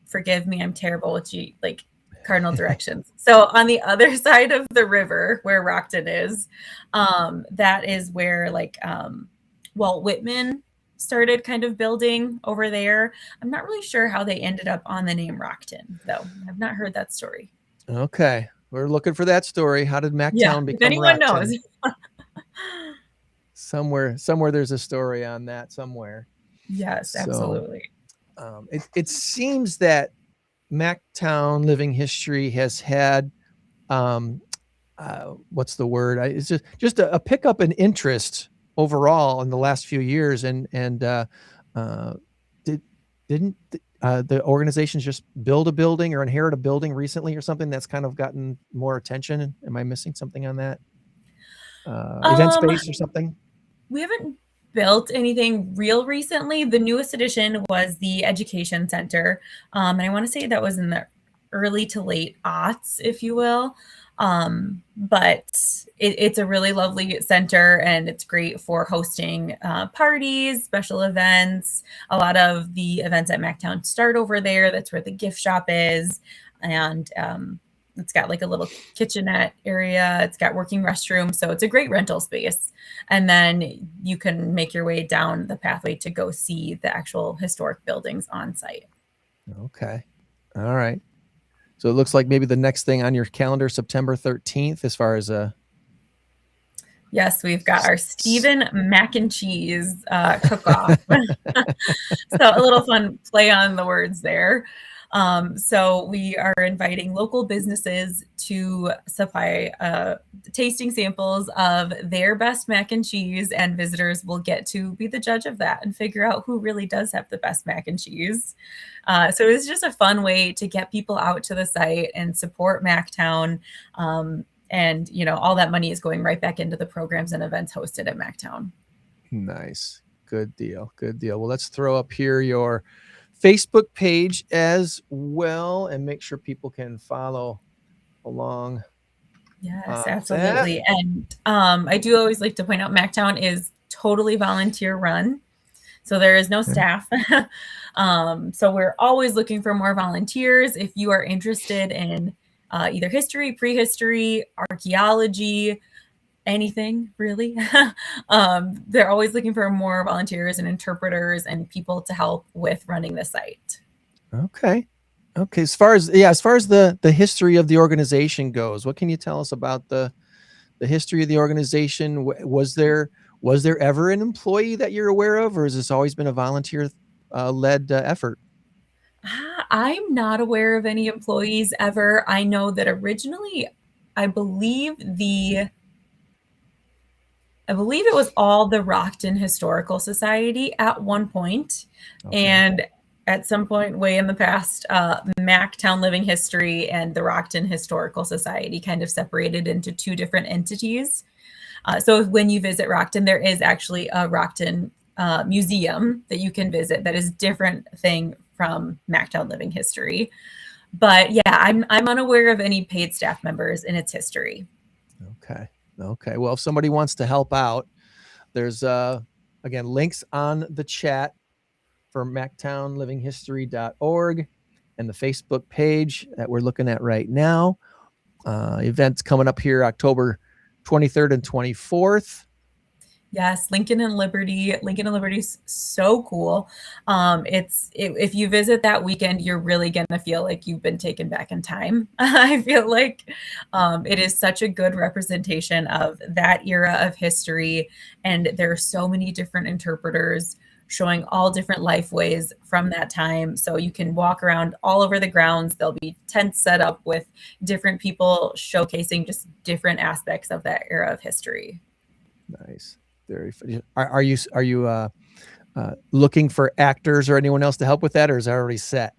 forgive me, I'm terrible with cardinal directions. So on the other side of the river where Rockton is, that is where Walt Whitman started kind of building over there. I'm not really sure how they ended up on the name Rockton, though. I've not heard that story. Okay. We're looking for that story. How did Macktown become anyone Rockton? Knows. Somewhere there's a story on that somewhere. Yes, absolutely. It seems that Macktown living history has had what's the word? It's just a pickup in interest overall in the last few years, and the organizations just build a building or inherit a building recently or something that's kind of gotten more attention? Am I missing something on that? Event space or something? We haven't built anything real recently. The newest addition was the education center. And I want to say that was in the early to late aughts, if you will. But it's a really lovely center, and it's great for hosting parties, special events. A lot of the events at Macktown start over there. That's where the gift shop is. And it's got like a little kitchenette area. It's got working restrooms. So it's a great rental space. And then you can make your way down the pathway to go see the actual historic buildings on site. Okay. All right. So it looks like maybe the next thing on your calendar, September 13th, as far as Yes, we've got our Stephen mac and cheese cook-off. So a little fun play on the words there. So we are inviting local businesses to supply tasting samples of their best mac and cheese, and visitors will get to be the judge of that and figure out who really does have the best mac and cheese. So it's just a fun way to get people out to the site and support Macktown. And, you know, all that money is going right back into the programs and events hosted at Macktown. Nice. Good deal. Good deal. Well, let's throw up here your Facebook page as well and make sure people can follow along. Yes, absolutely. And I do always like to point out Macktown is totally volunteer run. So there is no staff. So we're always looking for more volunteers. If you are interested in either history, prehistory, archaeology, anything really. They're always looking for more volunteers and interpreters and people to help with running the site. Okay. As far as the history of the organization goes, what can you tell us about the history of the organization? Was there ever an employee that you're aware of, or has this always been a volunteer led effort? I'm not aware of any employees ever. I know that originally, I believe it was all the Rockton Historical Society at one point. Okay. And at some point way in the past, Macktown Living History and the Rockton Historical Society kind of separated into two different entities. So when you visit Rockton, there is actually a Rockton museum that you can visit that is different thing from Macktown Living History. But yeah, I'm unaware of any paid staff members in its history. Okay. Well, if somebody wants to help out, there's again links on the chat for macktownlivinghistory.org and the Facebook page that we're looking at right now. Events coming up here October 23rd and 24th. Yes, Lincoln and Liberty. Lincoln and Liberty is so cool. If you visit that weekend, you're really going to feel like you've been taken back in time. I feel like it is such a good representation of that era of history. And there are so many different interpreters showing all different life ways from that time. So you can walk around all over the grounds. There'll be tents set up with different people showcasing just different aspects of that era of history. Nice. Very funny. Are you looking for actors or anyone else to help with that, or is that already set?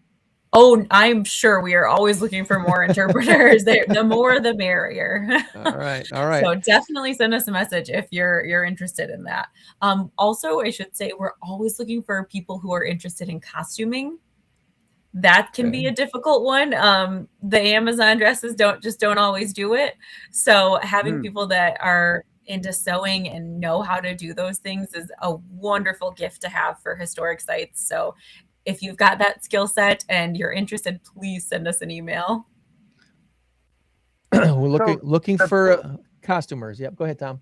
Oh, I'm sure we are always looking for more interpreters. The more, the merrier. All right. So definitely send us a message if you're interested in that. Also, I should say we're always looking for people who are interested in costuming. That can be a difficult one. The Amazon dresses don't always do it. So having people that are into sewing and know how to do those things is a wonderful gift to have for historic sites. So if you've got that skill set and you're interested, please send us an email. We're looking for costumers. Yep. Go ahead, Tom.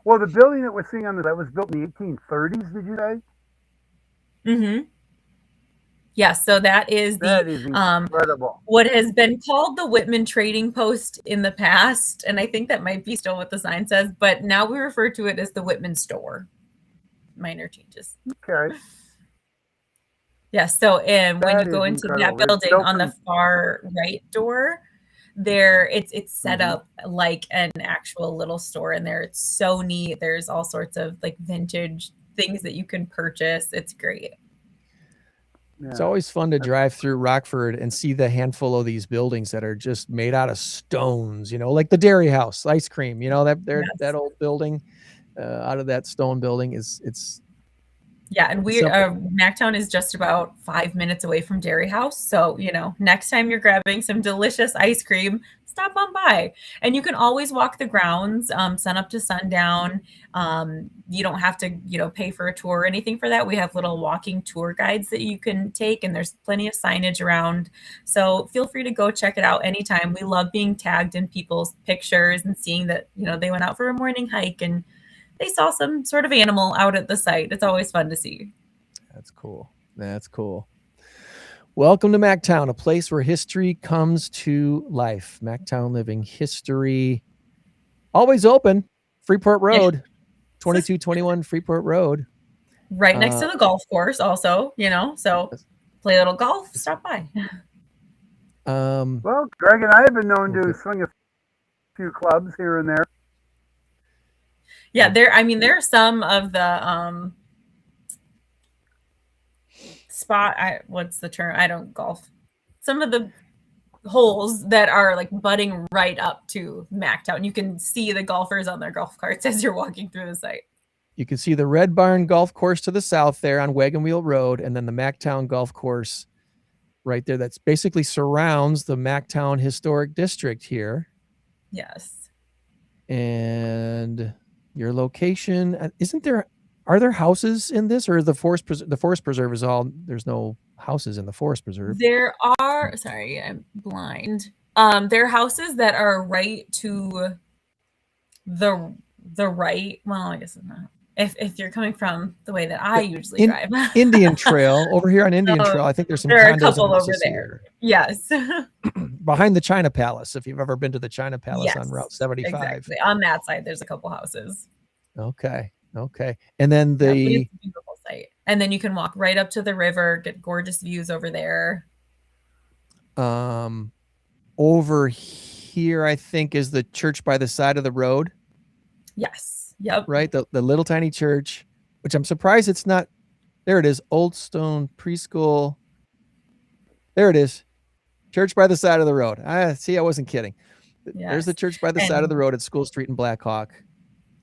Well, the building that we're seeing that was built in the 1830s, did you say? Mm-hmm. Yes, so that is incredible. What has been called the Whitman Trading Post in the past, and I think that might be still what the sign says, but now we refer to it as the Whitman Store. Minor changes. Okay. Yes, so when you go into that building on the far right door, it's set up like an actual little store in there. It's so neat. There's all sorts of like vintage things that you can purchase. It's great. It's always fun to drive through Rockford and see the handful of these buildings that are just made out of stones, like the Dairy House ice cream, that old building out of that stone building it's Yeah, and Macktown is just about 5 minutes away from Dairy House. So, next time you're grabbing some delicious ice cream, stop on by. And you can always walk the grounds, sun up to sundown. You don't have to, pay for a tour or anything for that. We have little walking tour guides that you can take, and there's plenty of signage around. So feel free to go check it out anytime. We love being tagged in people's pictures and seeing that, they went out for a morning hike and they saw some sort of animal out at the site. It's always fun to see. That's cool. Welcome to Macktown, a place where history comes to life. Macktown Living History, always open. Freeport Road, 2221 Freeport Road. Right next to the golf course also, so play a little golf, stop by. Well, Greg and I have been known to swing a few clubs here and there. Yeah, there are some of the what's the term? I don't golf. Some of the holes that are like butting right up to Macktown. You can see the golfers on their golf carts as you're walking through the site. You can see the Red Barn Golf Course to the south there on Wagon Wheel Road, and then the Macktown Golf Course right there. That's basically surrounds the Macktown Historic District here. Yes. And your location, are there houses in this, or the forest preserve is all, there's no houses in the forest preserve? There are, sorry, I'm blind. There are houses that are right to the right. Well, I guess it's not. If you're coming from the way that I usually drive. Indian Trail, over here on Indian Trail, I think there's some there are a condos couple and over houses there. here. Yes. Behind the China Palace, if you've ever been to the China Palace on Route 75. Exactly. On that side, there's a couple houses. Okay. And then it's a beautiful site. And then you can walk right up to the river, get gorgeous views over there. Over here, I think, is the church by the side of the road. Yes. Yep. Right. The little tiny church, which I'm surprised it's not. There it is. Old Stone Preschool. There it is. Church by the side of the road. I wasn't kidding. Yes. There's the church by the side of the road at School Street in Black Hawk.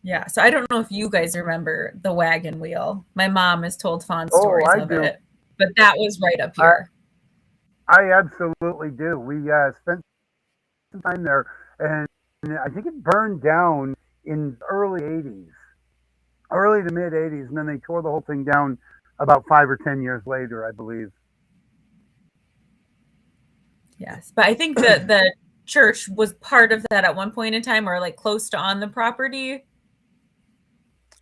Yeah. So I don't know if you guys remember the wagon wheel. My mom has told fond stories of it, but that was right up here. I absolutely do. We spent some time there, and I think it burned down in early to mid 80s, and then they tore the whole thing down about 5 or 10 years later, I believe. Yes, but I think that the church was part of that at one point in time, or like close to on the property.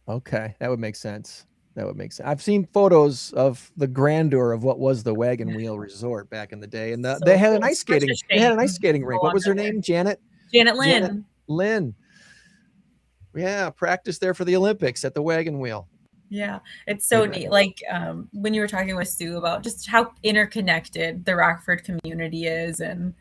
Okay, that would make sense. I've seen photos of the grandeur of what was the Wagon Wheel Resort back in the day, and they had an ice skating. They had an ice skating rink. What was her name? Janet Lynn. Yeah, practice there for the Olympics at the Wagon Wheel. Yeah, it's so neat. Like when you were talking with Sue about just how interconnected the Rockford community is and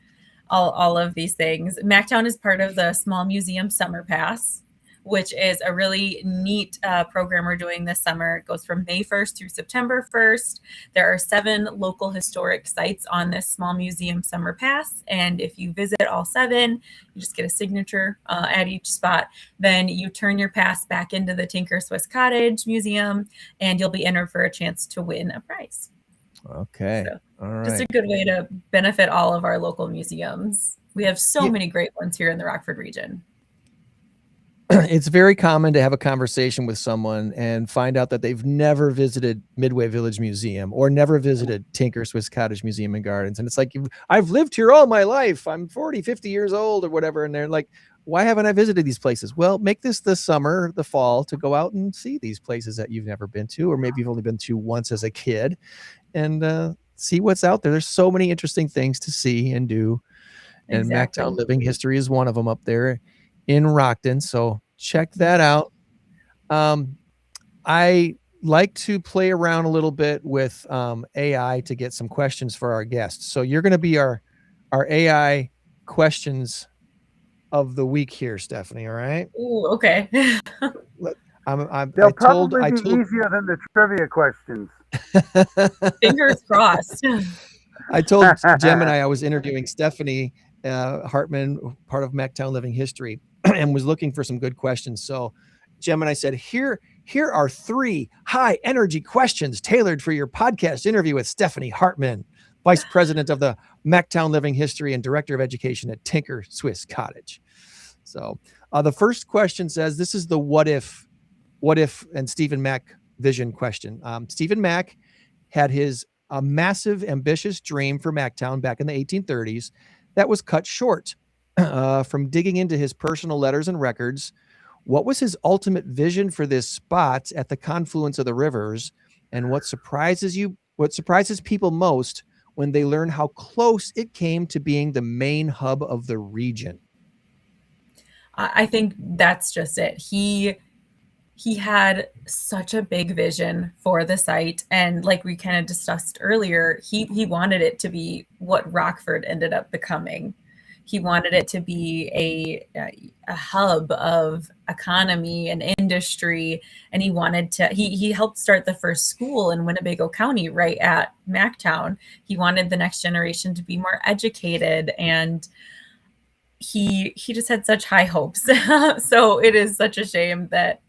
all of these things. Macktown is part of the Small Museum Summer Pass, which is a really neat program we're doing this summer. It goes from May 1st through September 1st. There are 7 local historic sites on this Small Museum Summer Pass. And if you visit all 7, you just get a signature at each spot. Then you turn your pass back into the Tinker Swiss Cottage Museum, and you'll be entered for a chance to win a prize. Okay. So, all right. Just a good way to benefit all of our local museums. We have so many great ones here in the Rockford region. It's very common to have a conversation with someone and find out that they've never visited Midway Village Museum or never visited Tinker Swiss Cottage Museum and Gardens. And it's like, I've lived here all my life. I'm 40, 50 years old or whatever. And they're like, why haven't I visited these places? Well, make this the summer, the fall, to go out and see these places that you've never been to, or maybe you've only been to once as a kid, and see what's out there. There's so many interesting things to see and do. And Macktown Living History is one of them up there in Rockton. So check that out. I like to play around a little bit with AI to get some questions for our guests. So you're going to be our AI questions of the week here, Stephanie. All right. Ooh, okay. They'll probably be easier than the trivia questions. Fingers crossed. I told Gemini I was interviewing Stephanie Hartman, part of Macktown Living History, and was looking for some good questions. So Gemini said, here are 3 high energy questions tailored for your podcast interview with Stephanie Hartman, Vice President of the Macktown Living History and Director of Education at Tinker Swiss Cottage. So the first question says, this is the what if and Stephen Mack vision question. Stephen Mack had a massive, ambitious dream for Macktown back in the 1830s that was cut short. From digging into his personal letters and records, what was his ultimate vision for this spot at the confluence of the rivers, and what surprises people most when they learn how close it came to being the main hub of the region? I think that's just it. He had such a big vision for the site, and like we kind of discussed earlier, he wanted it to be what Rockford ended up becoming. He wanted it to be a hub of economy and industry, and he helped start the first school in Winnebago County right at Macktown. He wanted the next generation to be more educated, and he just had such high hopes. So it is such a shame that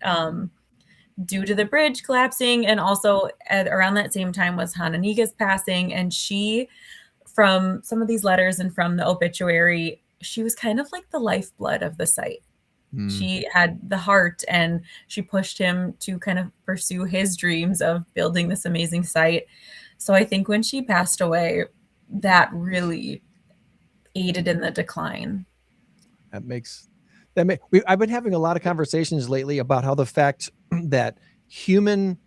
due to the bridge collapsing, and also around that same time was Hananiga's passing, and she, from some of these letters and from the obituary, she was kind of like the lifeblood of the site. She had the heart, and she pushed him to kind of pursue his dreams of building this amazing site. So I think when she passed away, that really aided in the decline. I've been having a lot of conversations lately about how the fact that human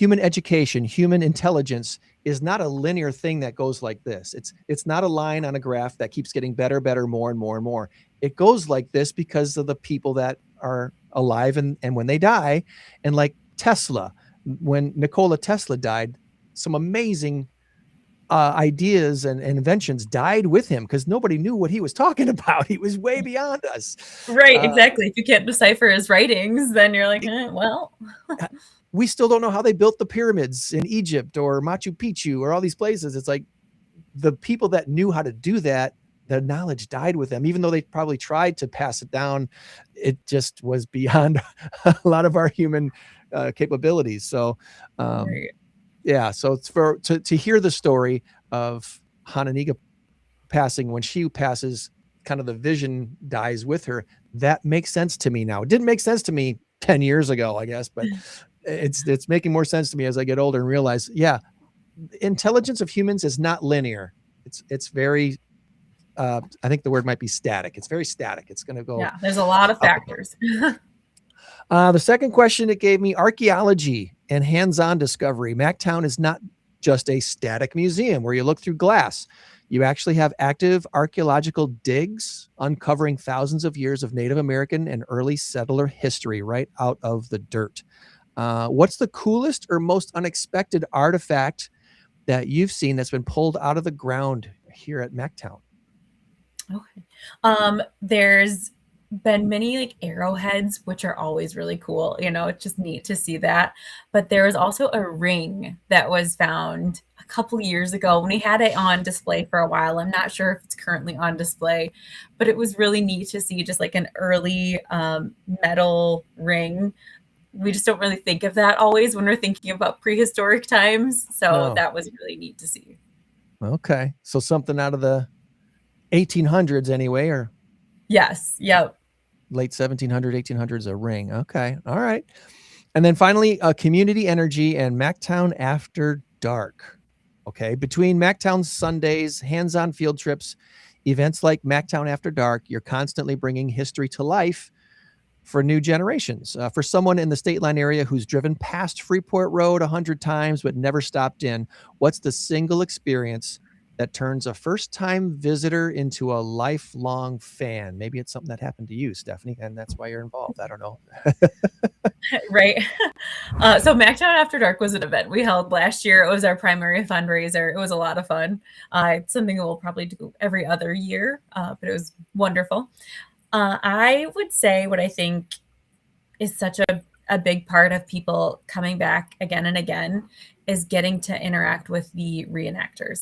education, human intelligence is not a linear thing that goes like this. It's not a line on a graph that keeps getting better, more and more and more. It goes like this because of the people that are alive and when they die. And like Tesla, when Nikola Tesla died, some amazing ideas and inventions died with him because nobody knew what he was talking about. He was way beyond us. Right, exactly. If you can't decipher his writings, then you're like, well. We still don't know how they built the pyramids in Egypt or Machu Picchu or all these places. It's like the people that knew how to do that, the knowledge died with them, even though they probably tried to pass it down. It just was beyond a lot of our human capabilities. So, Right. yeah. So it's to hear the story of Hananiga passing, when she passes, kind of the vision dies with her. That makes sense to me now. It didn't make sense to me 10 years ago, I guess, but it's making more sense to me as I get older and realize, yeah, intelligence of humans is not linear. It's very, I think the word might be static. It's very static. It's going to go. Yeah, there's a lot of factors. The second question it gave me, archaeology and hands-on discovery. Macktown is not just a static museum where you look through glass. You actually have active archaeological digs uncovering thousands of years of Native American and early settler history right out of the dirt. What's the coolest or most unexpected artifact that you've seen that's been pulled out of the ground here at Macktown? Okay. There's been many like arrowheads, which are always really cool. It's just neat to see that. But there was also a ring that was found a couple years ago when we had it on display for a while. I'm not sure if it's currently on display, but it was really neat to see just like an early metal ring. We just don't really think of that always when we're thinking about prehistoric times. So that was really neat to see. Okay. So something out of the 1800s anyway, or? Yes. Yep. Late 1700s, 1800s, a ring. Okay. All right. And then finally, community energy and Macktown After Dark. Okay. Between Macktown Sundays, hands-on field trips, events like Macktown After Dark, you're constantly bringing history to life for new generations. For someone in the State Line area who's driven past Freeport Road 100 times but never stopped in, what's the single experience that turns a first-time visitor into a lifelong fan? Maybe it's something that happened to you, Stephanie, and that's why you're involved. I don't know. Right. So Macktown After Dark was an event we held last year. It was our primary fundraiser. It was a lot of fun. It's something we'll probably do every other year, but it was wonderful. I would say what I think is such a a big part of people coming back again and again is getting to interact with the reenactors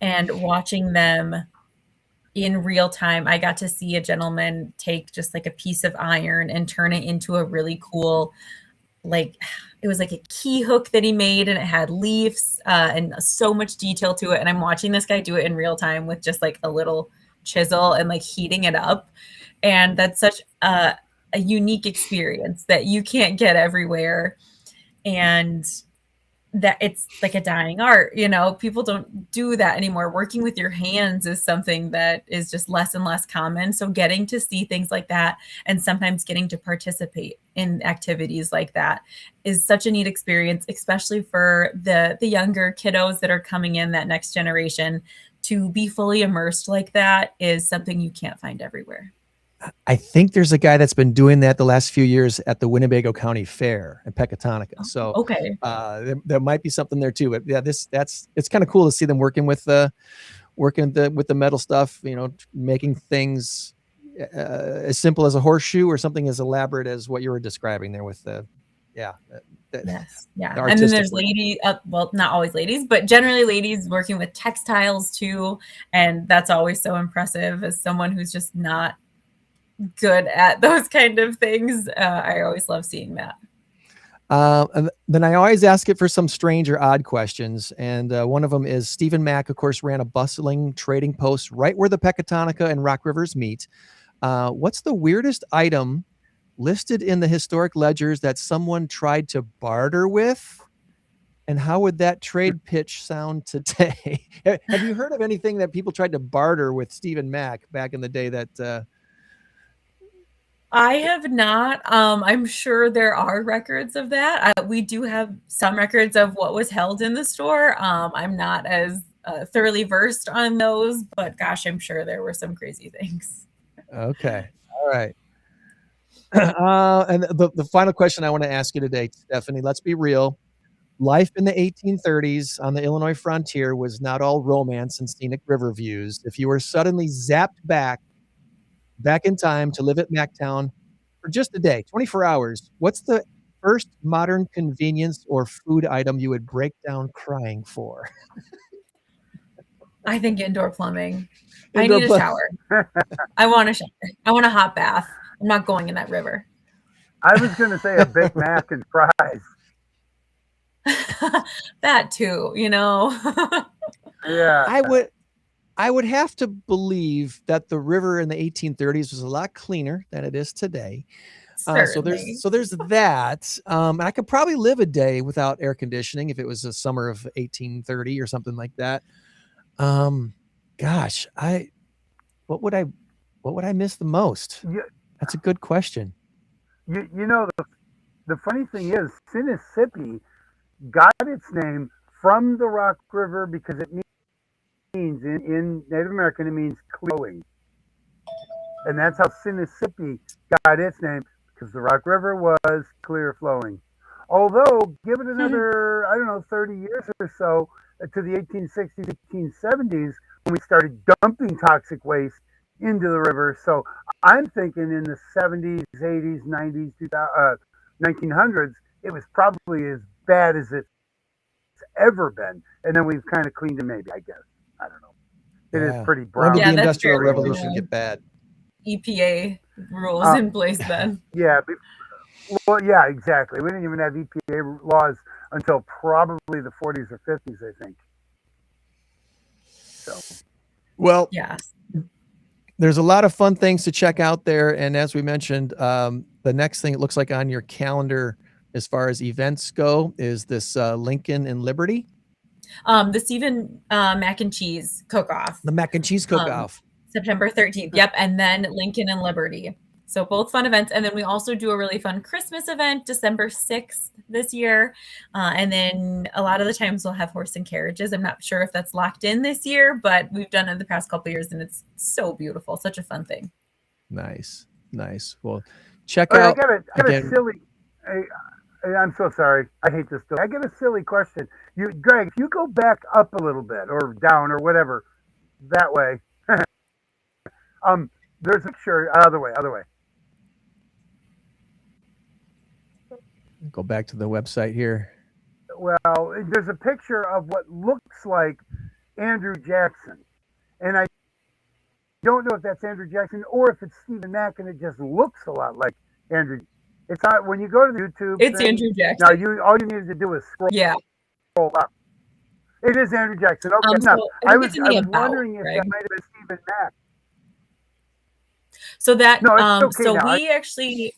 and watching them in real time. I got to see a gentleman take just like a piece of iron and turn it into a really cool, like it was like a key hook that he made, and it had leaves and so much detail to it. And I'm watching this guy do it in real time with just like a little chisel and like heating it up. And that's such a unique experience that you can't get everywhere. And that it's like a dying art, people don't do that anymore. Working with your hands is something that is just less and less common. So getting to see things like that and sometimes getting to participate in activities like that is such a neat experience, especially for the younger kiddos that are coming in, that next generation. To be fully immersed like that is something you can't find everywhere. I think there's a guy that's been doing that the last few years at the Winnebago County Fair in Pecatonica. So okay, there might be something there too. But yeah, it's kind of cool to see them working with the metal stuff. Making things as simple as a horseshoe or something as elaborate as what you were describing there with the yes, yeah. And then there's ladies, well, not always ladies, but generally ladies working with textiles too, and that's always so impressive as someone who's just not good at those kind of things. I always love seeing that. And then I always ask it for some strange or odd questions. And one of them is Stephen Mack, of course, ran a bustling trading post right where the Pecatonica and Rock Rivers meet. What's the weirdest item listed in the historic ledgers that someone tried to barter with? And how would that trade pitch sound today? Have you heard of anything that people tried to barter with Stephen Mack back in the day that... I have not. I'm sure there are records of that. We do have some records of what was held in the store. I'm not as thoroughly versed on those, but gosh, I'm sure there were some crazy things. Okay. All right. And the final question I want to ask you today, Stephanie, let's be real. Life in the 1830s on the Illinois frontier was not all romance and scenic river views. If you were suddenly zapped back in time to live at Macktown for just a day, 24 hours, what's the first modern convenience or food item you would break down crying for? I think indoor plumbing. I need a shower. I want a shower. I want a hot bath. I'm not going in that river. I was going to say a Big Mac and fries. That too, Yeah. I would have to believe that the river in the 1830s was a lot cleaner than it is today. So there's that. I could probably live a day without air conditioning if it was a summer of 1830 or something like that. Gosh, what would I miss the most? That's a good question. The funny thing is, Mississippi got its name from the Rock River because it means in Native American, it means clear. And that's how Mississippi got its name, because the Rock River was clear flowing. Although, give it another, 30 years or so to the 1860s, 1870s, when we started dumping toxic waste into the river. So I'm thinking in the 70s, 80s, 90s, 1900s, it was probably as bad as it's ever been. And then we've kind of cleaned it, maybe, I guess. I don't know. It is pretty brown. When did the Industrial Revolution get bad? EPA rules in place then. Yeah. Well, yeah, exactly. We didn't even have EPA laws until probably the 40s or 50s, I think. So. Well, yeah. There's a lot of fun things to check out there. And as we mentioned, the next thing it looks like on your calendar as far as events go is this Lincoln and Liberty. The Stephen mac and cheese cook-off. The mac and cheese cook-off. September 13th. Yep. And then Lincoln and Liberty. So both fun events. And then we also do a really fun Christmas event, December 6th this year. And then a lot of the times we'll have horse and carriages. I'm not sure if that's locked in this year, but we've done it the past couple of years and it's so beautiful. Such a fun thing. Nice. Well, check out. I got a silly. I'm so sorry. I hate this. I get a silly question. Greg, if you go back up a little bit or down or whatever, that way. There's a picture. Other way. Go back to the website here. Well, there's a picture of what looks like Andrew Jackson, and I don't know if that's Andrew Jackson or if it's Stephen Mack, and it just looks a lot like Andrew. It's not when you go to the YouTube. It's thing, Andrew Jackson. Now all you needed to do is scroll. Yeah. Scroll up. It is Andrew Jackson. Okay, So I was wondering if that might have been Stephen Mack. So that no, it's okay so now. we actually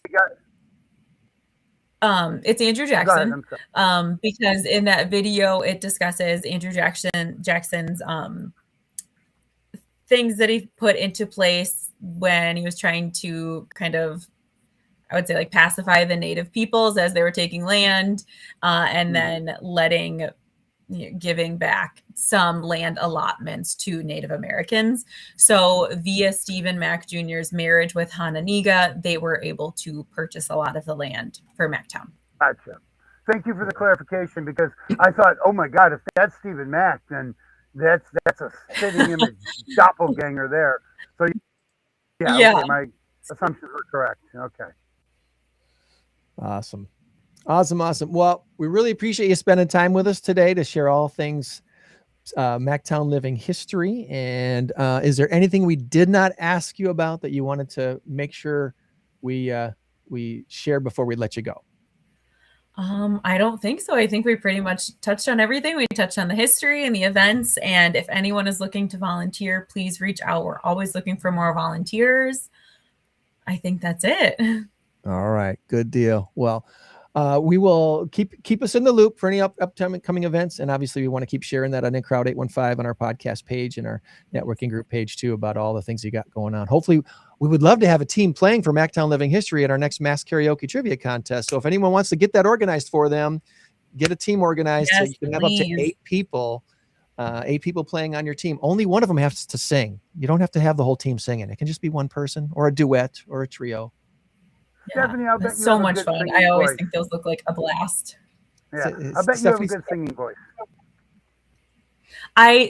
it's Andrew Jackson. Because in that video it discusses Andrew Jackson's things that he put into place when he was trying to kind of, I would say, like pacify the native peoples as they were taking land, and then giving back some land allotments to Native Americans. So via Stephen Mack Jr.'s marriage with Hananiga, they were able to purchase a lot of the land for Macktown. Gotcha. Thank you for the clarification, because I thought, oh my God, if that's Stephen Mack, then that's a spitting image doppelganger there. So yeah. Okay, my assumptions were correct. Okay. Awesome. Well, we really appreciate you spending time with us today to share all things Macktown living history. And is there anything we did not ask you about that you wanted to make sure we share before we let you go? I don't think so. I think we pretty much touched on everything. We touched on the history and the events. And if anyone is looking to volunteer, please reach out. We're always looking for more volunteers. I think that's it. All right. Good deal. Well, we will keep us in the loop for any upcoming events. And obviously we want to keep sharing that on InCrowd 815 on our podcast page and our networking group page too, about all the things you got going on. Hopefully we would love to have a team playing for Macktown Living History at our next mass karaoke trivia contest. So if anyone wants to get that organized for them, get a team organized. Yes, so you can have up to 8 people playing on your team. Only one of them has to sing. You don't have to have the whole team singing. It can just be one person or a duet or a trio. Stephanie, I'll bet you so have a much good fun. singing I always voice. think those look like a blast. Yeah, I bet you have a good singing voice.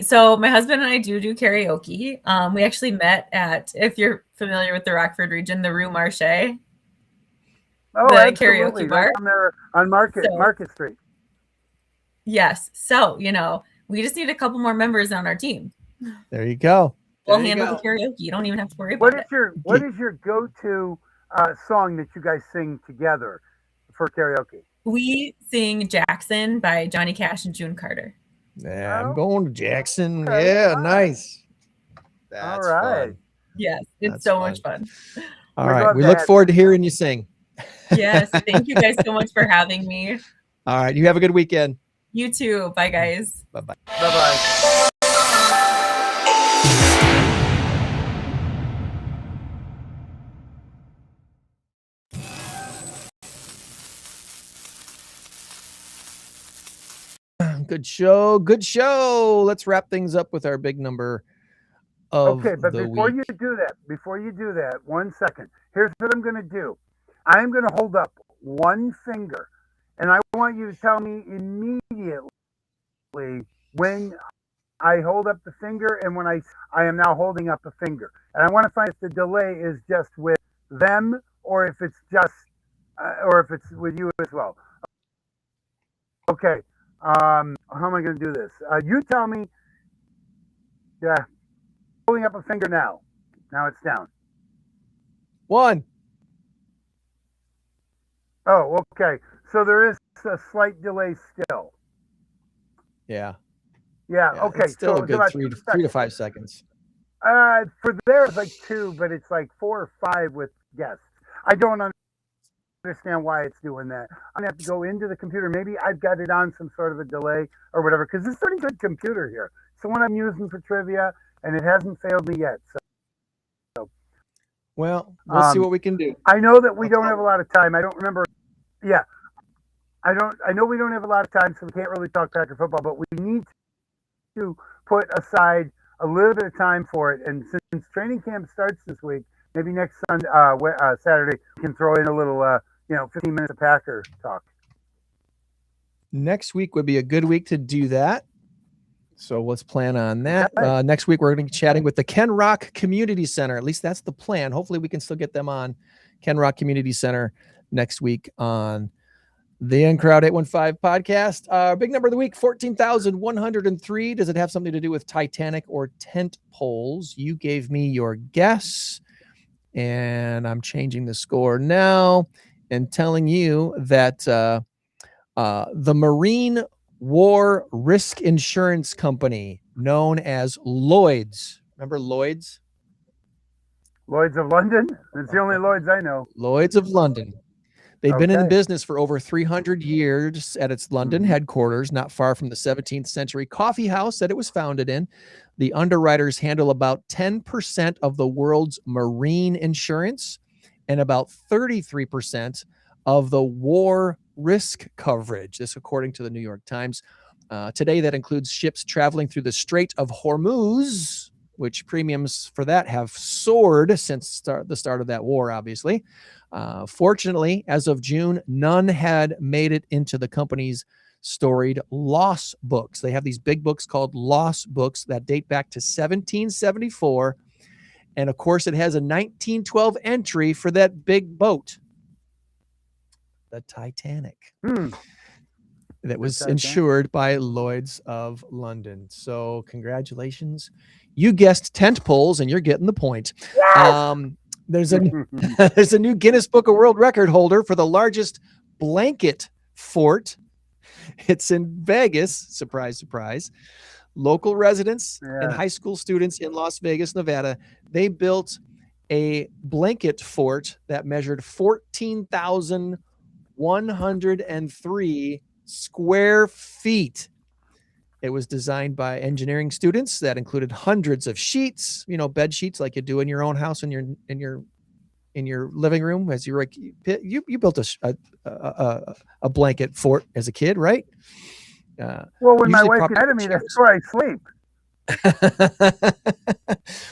So my husband and I do karaoke. We actually met at, if you're familiar with the Rockford region, the Rue Marche. Oh, the absolutely. karaoke bar. Right there on Market Street. Yes. So, we just need a couple more members on our team. There you go. We'll handle the karaoke. You don't even have to worry about it. What is your go-to song that you guys sing together for karaoke? We sing Jackson by Johnny Cash and June Carter. Yeah, I'm going to Jackson. Okay, yeah, nice. That's all right. Fun. Yes, it's so much fun. All right. We look forward to hearing you sing. Yes. Thank you guys so much for having me. All right. You have a good weekend. You too. Bye, guys. Bye-bye. Bye-bye. Good show. Good show. Let's wrap things up with our big number of Okay, but before you do that, 1 second. Here's what I'm going to do. I'm going to hold up one finger, and I want you to tell me immediately when I hold up the finger and when I am now holding up a finger. And I want to find if the delay is just with them or if it's just or if it's with you as well. Okay. How am I going to do this? You tell me. Yeah. Holding up a finger now. Now it's down. 1. Oh, okay. So there is a slight delay still. Yeah. Yeah. Okay. It's still so a good 3 to 5 seconds. For there it's like 2, but it's like 4 or 5 with guests. I don't understand why it's doing that. I'm gonna have to go into the computer. Maybe I've got it on some sort of a delay or whatever, because it's a pretty good computer here. It's the one I'm using for trivia, and it hasn't failed me yet. So well, we'll see what we can do. I know that we don't have a lot of time. I don't remember. Yeah, I know we don't have a lot of time, so we can't really talk Packer football. But we need to put aside a little bit of time for it. And since training camp starts this week, maybe next Sunday, Saturday, we can throw in a little, 15 minutes of Packer talk. Next week would be a good week to do that. So let's plan on that. Next week, we're going to be chatting with the Ken Rock Community Center. At least that's the plan. Hopefully we can still get them on Ken Rock Community Center next week on The InCrowd 815 podcast. Big number of the week, 14,103. Does it have something to do with Titanic or tent poles? You gave me your guess, and I'm changing the score now and telling you that the Marine War Risk Insurance Company, known as Lloyd's. Remember Lloyd's? Lloyd's of London? It's the only Lloyd's I know. Lloyd's of London. They've been in business for over 300 years at its London headquarters, not far from the 17th century coffee house that it was founded in. The underwriters handle about 10% of the world's marine insurance and about 33% of the war risk coverage. This, according to the New York Times. Today, that includes ships traveling through the Strait of Hormuz, which premiums for that have soared since the start of that war, obviously. Fortunately, as of June, none had made it into the company's storied loss books. They have these big books called loss books that date back to 1774. And of course, it has a 1912 entry for that big boat, the Titanic. That was insured by Lloyd's of London. So congratulations. You guessed tent poles, and you're getting the point. Yes! There's a new Guinness Book of World Record holder for the largest blanket fort. It's in Vegas. Surprise, surprise. Local residents and high school students in Las Vegas, Nevada, they built a blanket fort that measured 14,103 square feet. It was designed by engineering students that included hundreds of sheets, bed sheets like you do in your own house in your living room. As you built a blanket fort as a kid, right? Well, when my wife gets ahead of me, that's where I sleep.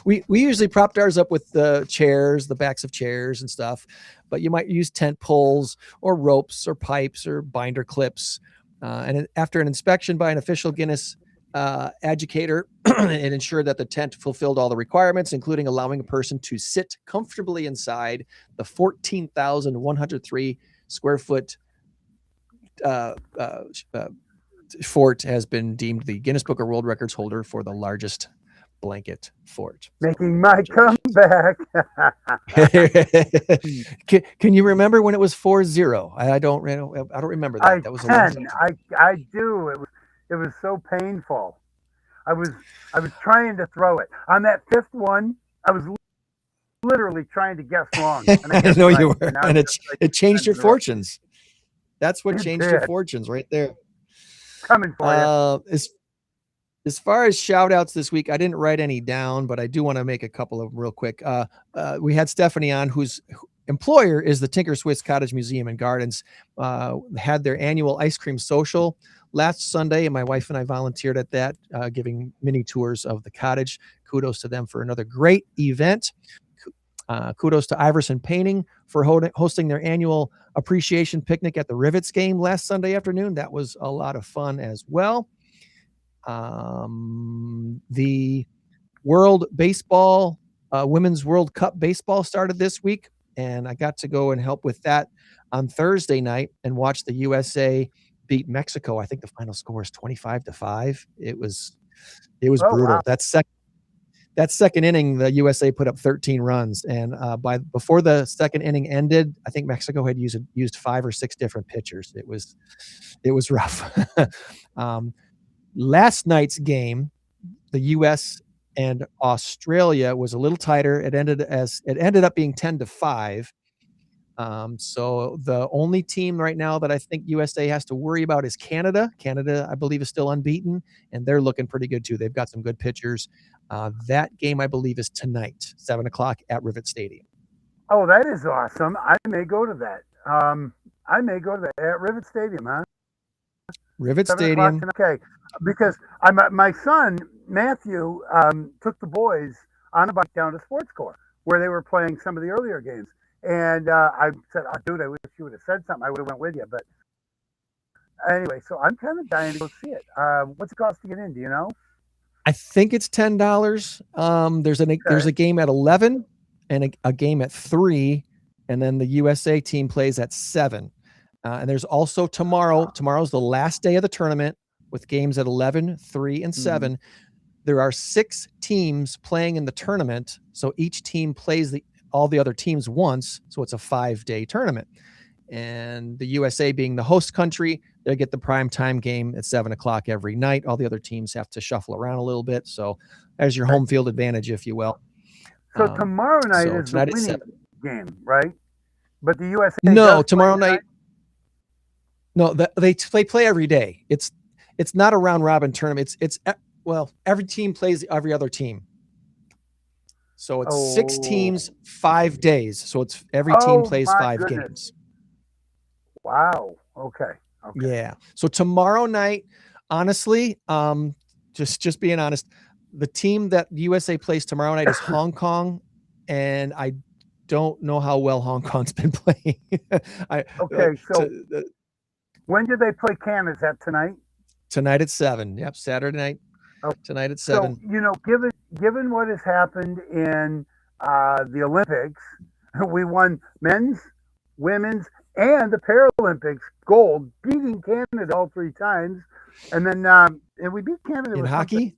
We usually propped ours up with the chairs, the backs of chairs and stuff, but you might use tent poles or ropes or pipes or binder clips. And after an inspection by an official Guinness adjudicator, it ensured that the tent fulfilled all the requirements, including allowing a person to sit comfortably inside. The 14,103 square foot fort has been deemed the Guinness Book of World Records holder for the largest blanket fort. Making my comeback. Can you remember when it was 4-0? I don't remember that. That was a long time. I do. It was so painful. I was trying to throw it on that fifth one. I was literally trying to guess wrong. And I know you were, and it changed your fortunes. That's what changed your fortunes right there. Coming for you. As far as shout outs this week, I didn't write any down, but I do want to make a couple of them real quick. We had Stephanie on, whose employer is the Tinker Swiss Cottage Museum and Gardens, had their annual ice cream social last Sunday, and my wife and I volunteered at that, giving mini tours of the cottage. Kudos to them for another great event. Kudos to Iverson Painting for hosting their annual appreciation picnic at the Rivets game last Sunday afternoon. That was a lot of fun as well. The World Baseball, Women's World Cup Baseball started this week, and I got to go and help with that on Thursday night and watch the USA beat Mexico. I think the final score is 25-5. It was brutal. Wow. That second inning, the USA put up 13 runs, and before the second inning ended, I think Mexico had used 5 or 6 different pitchers. It was rough. Last night's game, the U.S. and Australia, was a little tighter. It ended up being 10-5. So the only team right now that I think USA has to worry about is Canada. Canada, I believe, is still unbeaten, and they're looking pretty good too. They've got some good pitchers. That game, I believe, is tonight, 7:00 at Rivet Stadium. Oh, that is awesome. I may go to that. At Rivet Stadium, huh? Rivet Stadium. Okay, because my son Matthew took the boys on a bike down to Sports Corps where they were playing some of the earlier games, and I said, "Oh, dude, I wish you would have said something. I would have went with you." But anyway, so I'm kind of dying to go see it. What's it cost to get in? Do you know? I think it's $10. There's a game at 11 and a game at 3, and then the USA team plays at 7. And there's also tomorrow. Tomorrow's the last day of the tournament with games at 11, 3, and 7. There are 6 teams playing in the tournament. So each team plays all the other teams once. So it's a 5-day tournament. And the USA being the host country, they get the prime time game at 7 o'clock every night. All the other teams have to shuffle around a little bit. So there's your home field advantage, if you will. So tomorrow night is the winning game, right? But the USA tomorrow night. No, they play every day. It's not a round robin tournament. It's every team plays every other team. So it's 6 teams, 5 days. So it's every team plays 5 games. Wow. Okay. Yeah. So tomorrow night, honestly, just being honest, the team that USA plays tomorrow night is Hong Kong, and I don't know how well Hong Kong's been playing. When did they play Canada? Is that tonight? Tonight at 7. Yep, Saturday night. Tonight at 7. So, given what has happened in the Olympics, we won men's, women's, and the Paralympics gold, beating Canada all 3 times, and then and we beat Canada in hockey.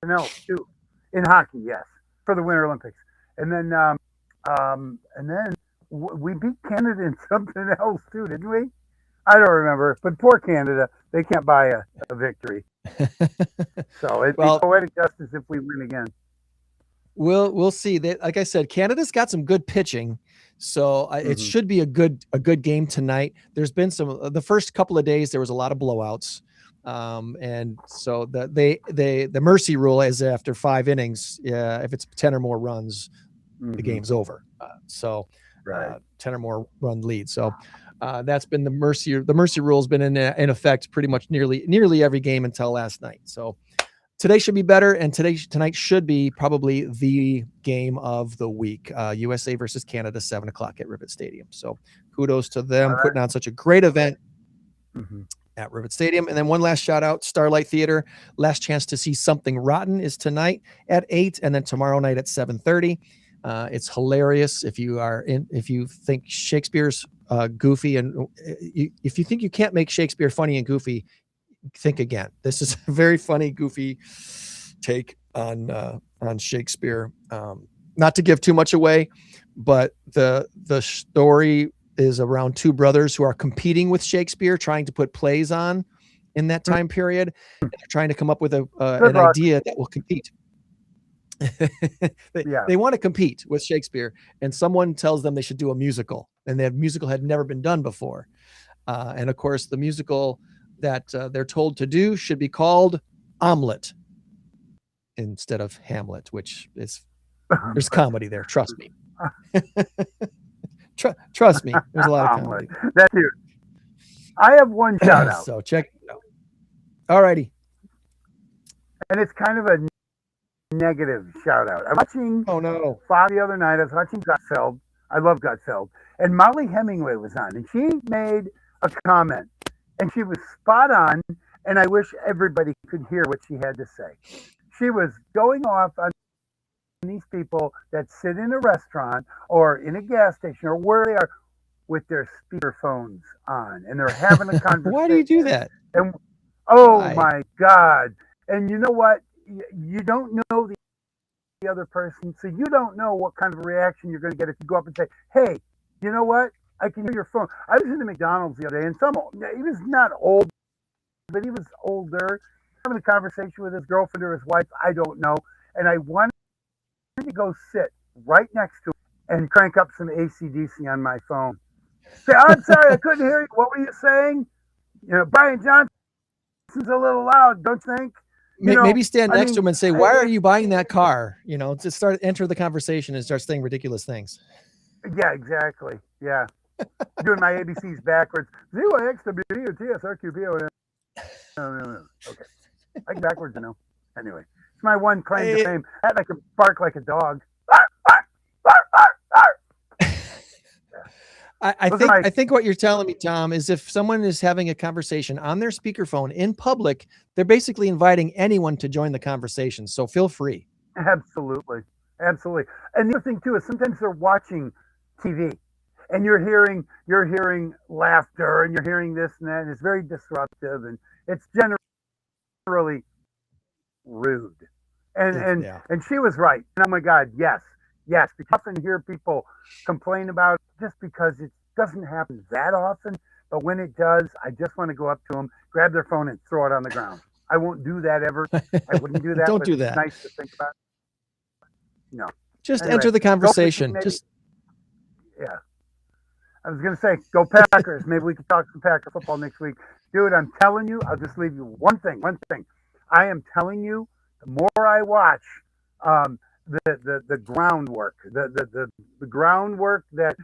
No, 2 in hockey, yes, for the Winter Olympics, and then we beat Canada in something else too, didn't we? I don't remember, but poor Canada, they can't buy a victory. So it'd be poetic justice if we win again. We'll see. Like I said, Canada's got some good pitching, so it should be a good game tonight. There's been the first couple of days there was a lot of blowouts, and so the mercy rule is after 5 innings, if it's 10 or more runs, the game's over. 10 or more run lead. So that's been the mercy rule has been in effect pretty much nearly every game until last night. So today should be better, and tonight should be probably the game of the week. USA versus Canada, 7 o'clock at Rivet Stadium. So kudos to them putting on such a great event at Rivet Stadium. And then one last shout out, Starlight Theater. Last chance to see Something Rotten is tonight at 8, and then tomorrow night at 7:30. It's hilarious if you think Shakespeare's goofy, and if you think you can't make Shakespeare funny and goofy, think again. This is a very funny, goofy take on Shakespeare. Not to give too much away, but the story is around 2 brothers who are competing with Shakespeare, trying to put plays on in that time period. They're trying to come up with an idea that will compete. They want to compete with Shakespeare, and someone tells them they should do a musical, and the musical had never been done before. And of course, the musical that they're told to do should be called Omelette instead of Hamlet, which is there's comedy there. Trust me. Trust me. There's a lot of comedy. That's it. I have one shout out. So check it out. All righty. And it's kind of a negative shout out. I'm watching Fox the other night. I was watching Gutfeld. I love Gutfeld. And Molly Hemingway was on, and she made a comment, and she was spot on, and I wish everybody could hear what she had to say. She was going off on these people that sit in a restaurant or in a gas station or where they are with their speaker phones on, and they're having a conversation. Why do you do that? And my God. And you know what? You don't know the other person, so you don't know what kind of reaction you're going to get if you go up and say, hey, you know what? I can hear your phone. I was in the McDonald's the other day, and he was not old, but he was older, having a conversation with his girlfriend or his wife, I don't know, and I wanted to go sit right next to him and crank up some AC/DC on my phone. Say, I'm sorry, I couldn't hear you. What were you saying? You know, Brian Johnson's a little loud, don't you think? Maybe stand next to him and say, why are you buying that car? You know, just enter the conversation and start saying ridiculous things. Yeah, exactly. Yeah. Doing my ABCs backwards. ZYXWD or TSRQPO. No. Okay. I get backwards, you know. Anyway, it's my one claim to fame. I can bark like a dog. I think what you're telling me, Tom, is if someone is having a conversation on their speakerphone in public, they're basically inviting anyone to join the conversation. So feel free. Absolutely. And the other thing too is sometimes they're watching TV and you're hearing laughter, and you're hearing this and that, and it's very disruptive, and it's generally rude. And she was right. And oh my God, yes. Because I often hear people complain about it just because it doesn't happen that often. But when it does, I just want to go up to them, grab their phone, and throw it on the ground. I won't do that ever. I wouldn't do that. Don't do that. It's nice to think about. No. Just enter the conversation. Yeah. I was going to say, go Packers. Maybe we could talk some Packer football next week. Dude, I'm telling you, I'll just leave you one thing. I am telling you, the more I watch the groundwork, the groundwork that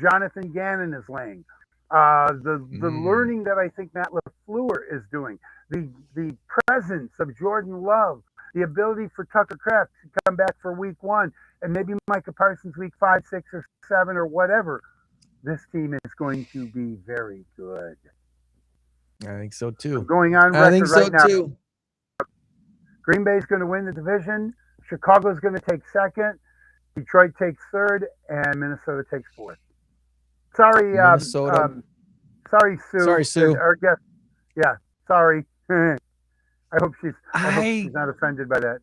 Jonathan Gannon is laying, the learning that I think Matt LaFleur is doing, the presence of Jordan Love, the ability for Tucker Kraft to come back for week 1, and maybe Micah Parsons week 5, 6, or 7, or whatever. This team is going to be very good. I think so too. I'm going on record I think so right now. too. Green Bay's going to win the division. Chicago's going to take second. Detroit takes third, and Minnesota takes fourth. Sorry, Minnesota. Sorry, Sue. Sorry, Sue. Our guest. Yeah, sorry. I hope she's not offended by that.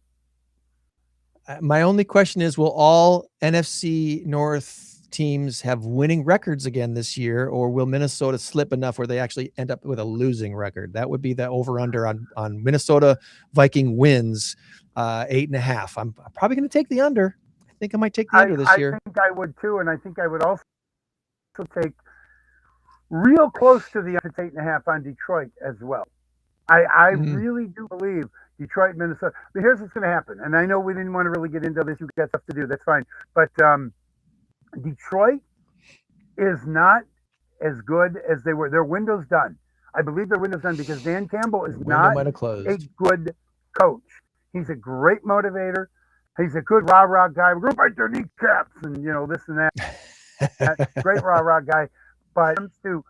My only question is, will all NFC North teams have winning records again this year, or will Minnesota slip enough where they actually end up with a losing record? That would be the over-under on Minnesota Viking wins, 8.5. I'm probably going to take the under. I think I might take the under this year. I think I would too, and I think I would also take real close to the 8.5 on Detroit as well. I really do believe Detroit, Minnesota. But here's what's going to happen, and I know we didn't want to really get into this. You've got stuff to do. That's fine. But Detroit is not as good as they were. Their window's done. I believe their window's done because Dan Campbell is not a good coach. He's a great motivator. He's a good rah-rah guy. We're going to bite their kneecaps and, this and that. Great rah-rah guy. But to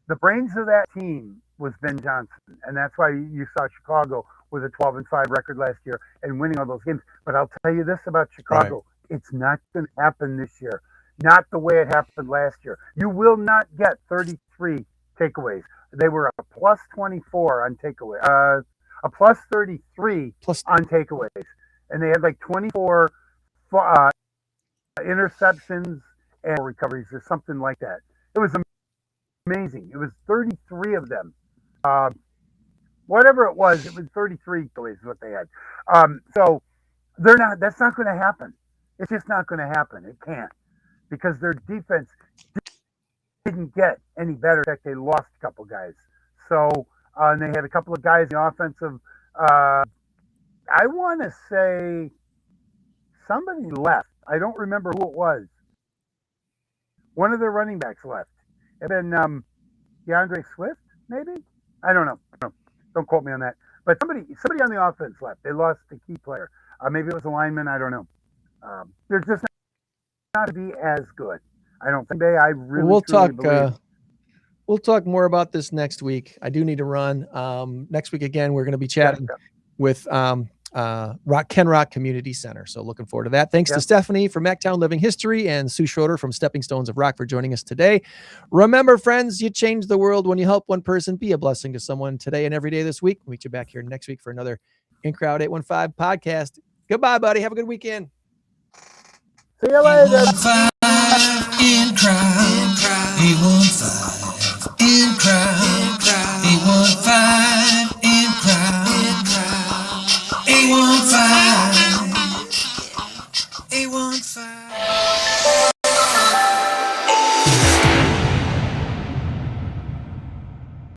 the brains of that team was Ben Johnson. And that's why you saw Chicago with a 12-5 record last year and winning all those games. But I'll tell you this about Chicago. Right. It's not going to happen this year. Not the way it happened last year. You will not get 33 takeaways. They were a plus 24 on takeaway, a plus 33 on takeaways. And they had like 24 interceptions and recoveries or something like that. It was amazing. It was 33 of them. Whatever it was 33 takeaways is what they had. So that's not going to happen. It's just not going to happen. It can't, because their defense didn't get any better. In fact, they lost a couple guys. So, and they had a couple of guys in the offensive. I want to say somebody left. I don't remember who it was. One of their running backs left. And then DeAndre Swift, maybe? I don't know. Don't quote me on that. But somebody on the offense left. They lost a key player. Maybe it was a lineman. I don't know. They're just not to be as good. I don't think I really. We'll talk more about this next week. I do need to run. Next week again, we're going to be chatting with Ken Rock Community Center. So looking forward to that. Thanks to Stephanie from Macktown Living History and Sue Schroeder from Stepping Stones of Rockford joining us today. Remember, friends, you change the world when you help one person. Be a blessing to someone today and every day this week. We'll meet you back here next week for another In Crowd 815 podcast. Goodbye, buddy. Have a good weekend. See you later. 815 in crowd. 815 in crowd. 815 in crowd. 815. 815.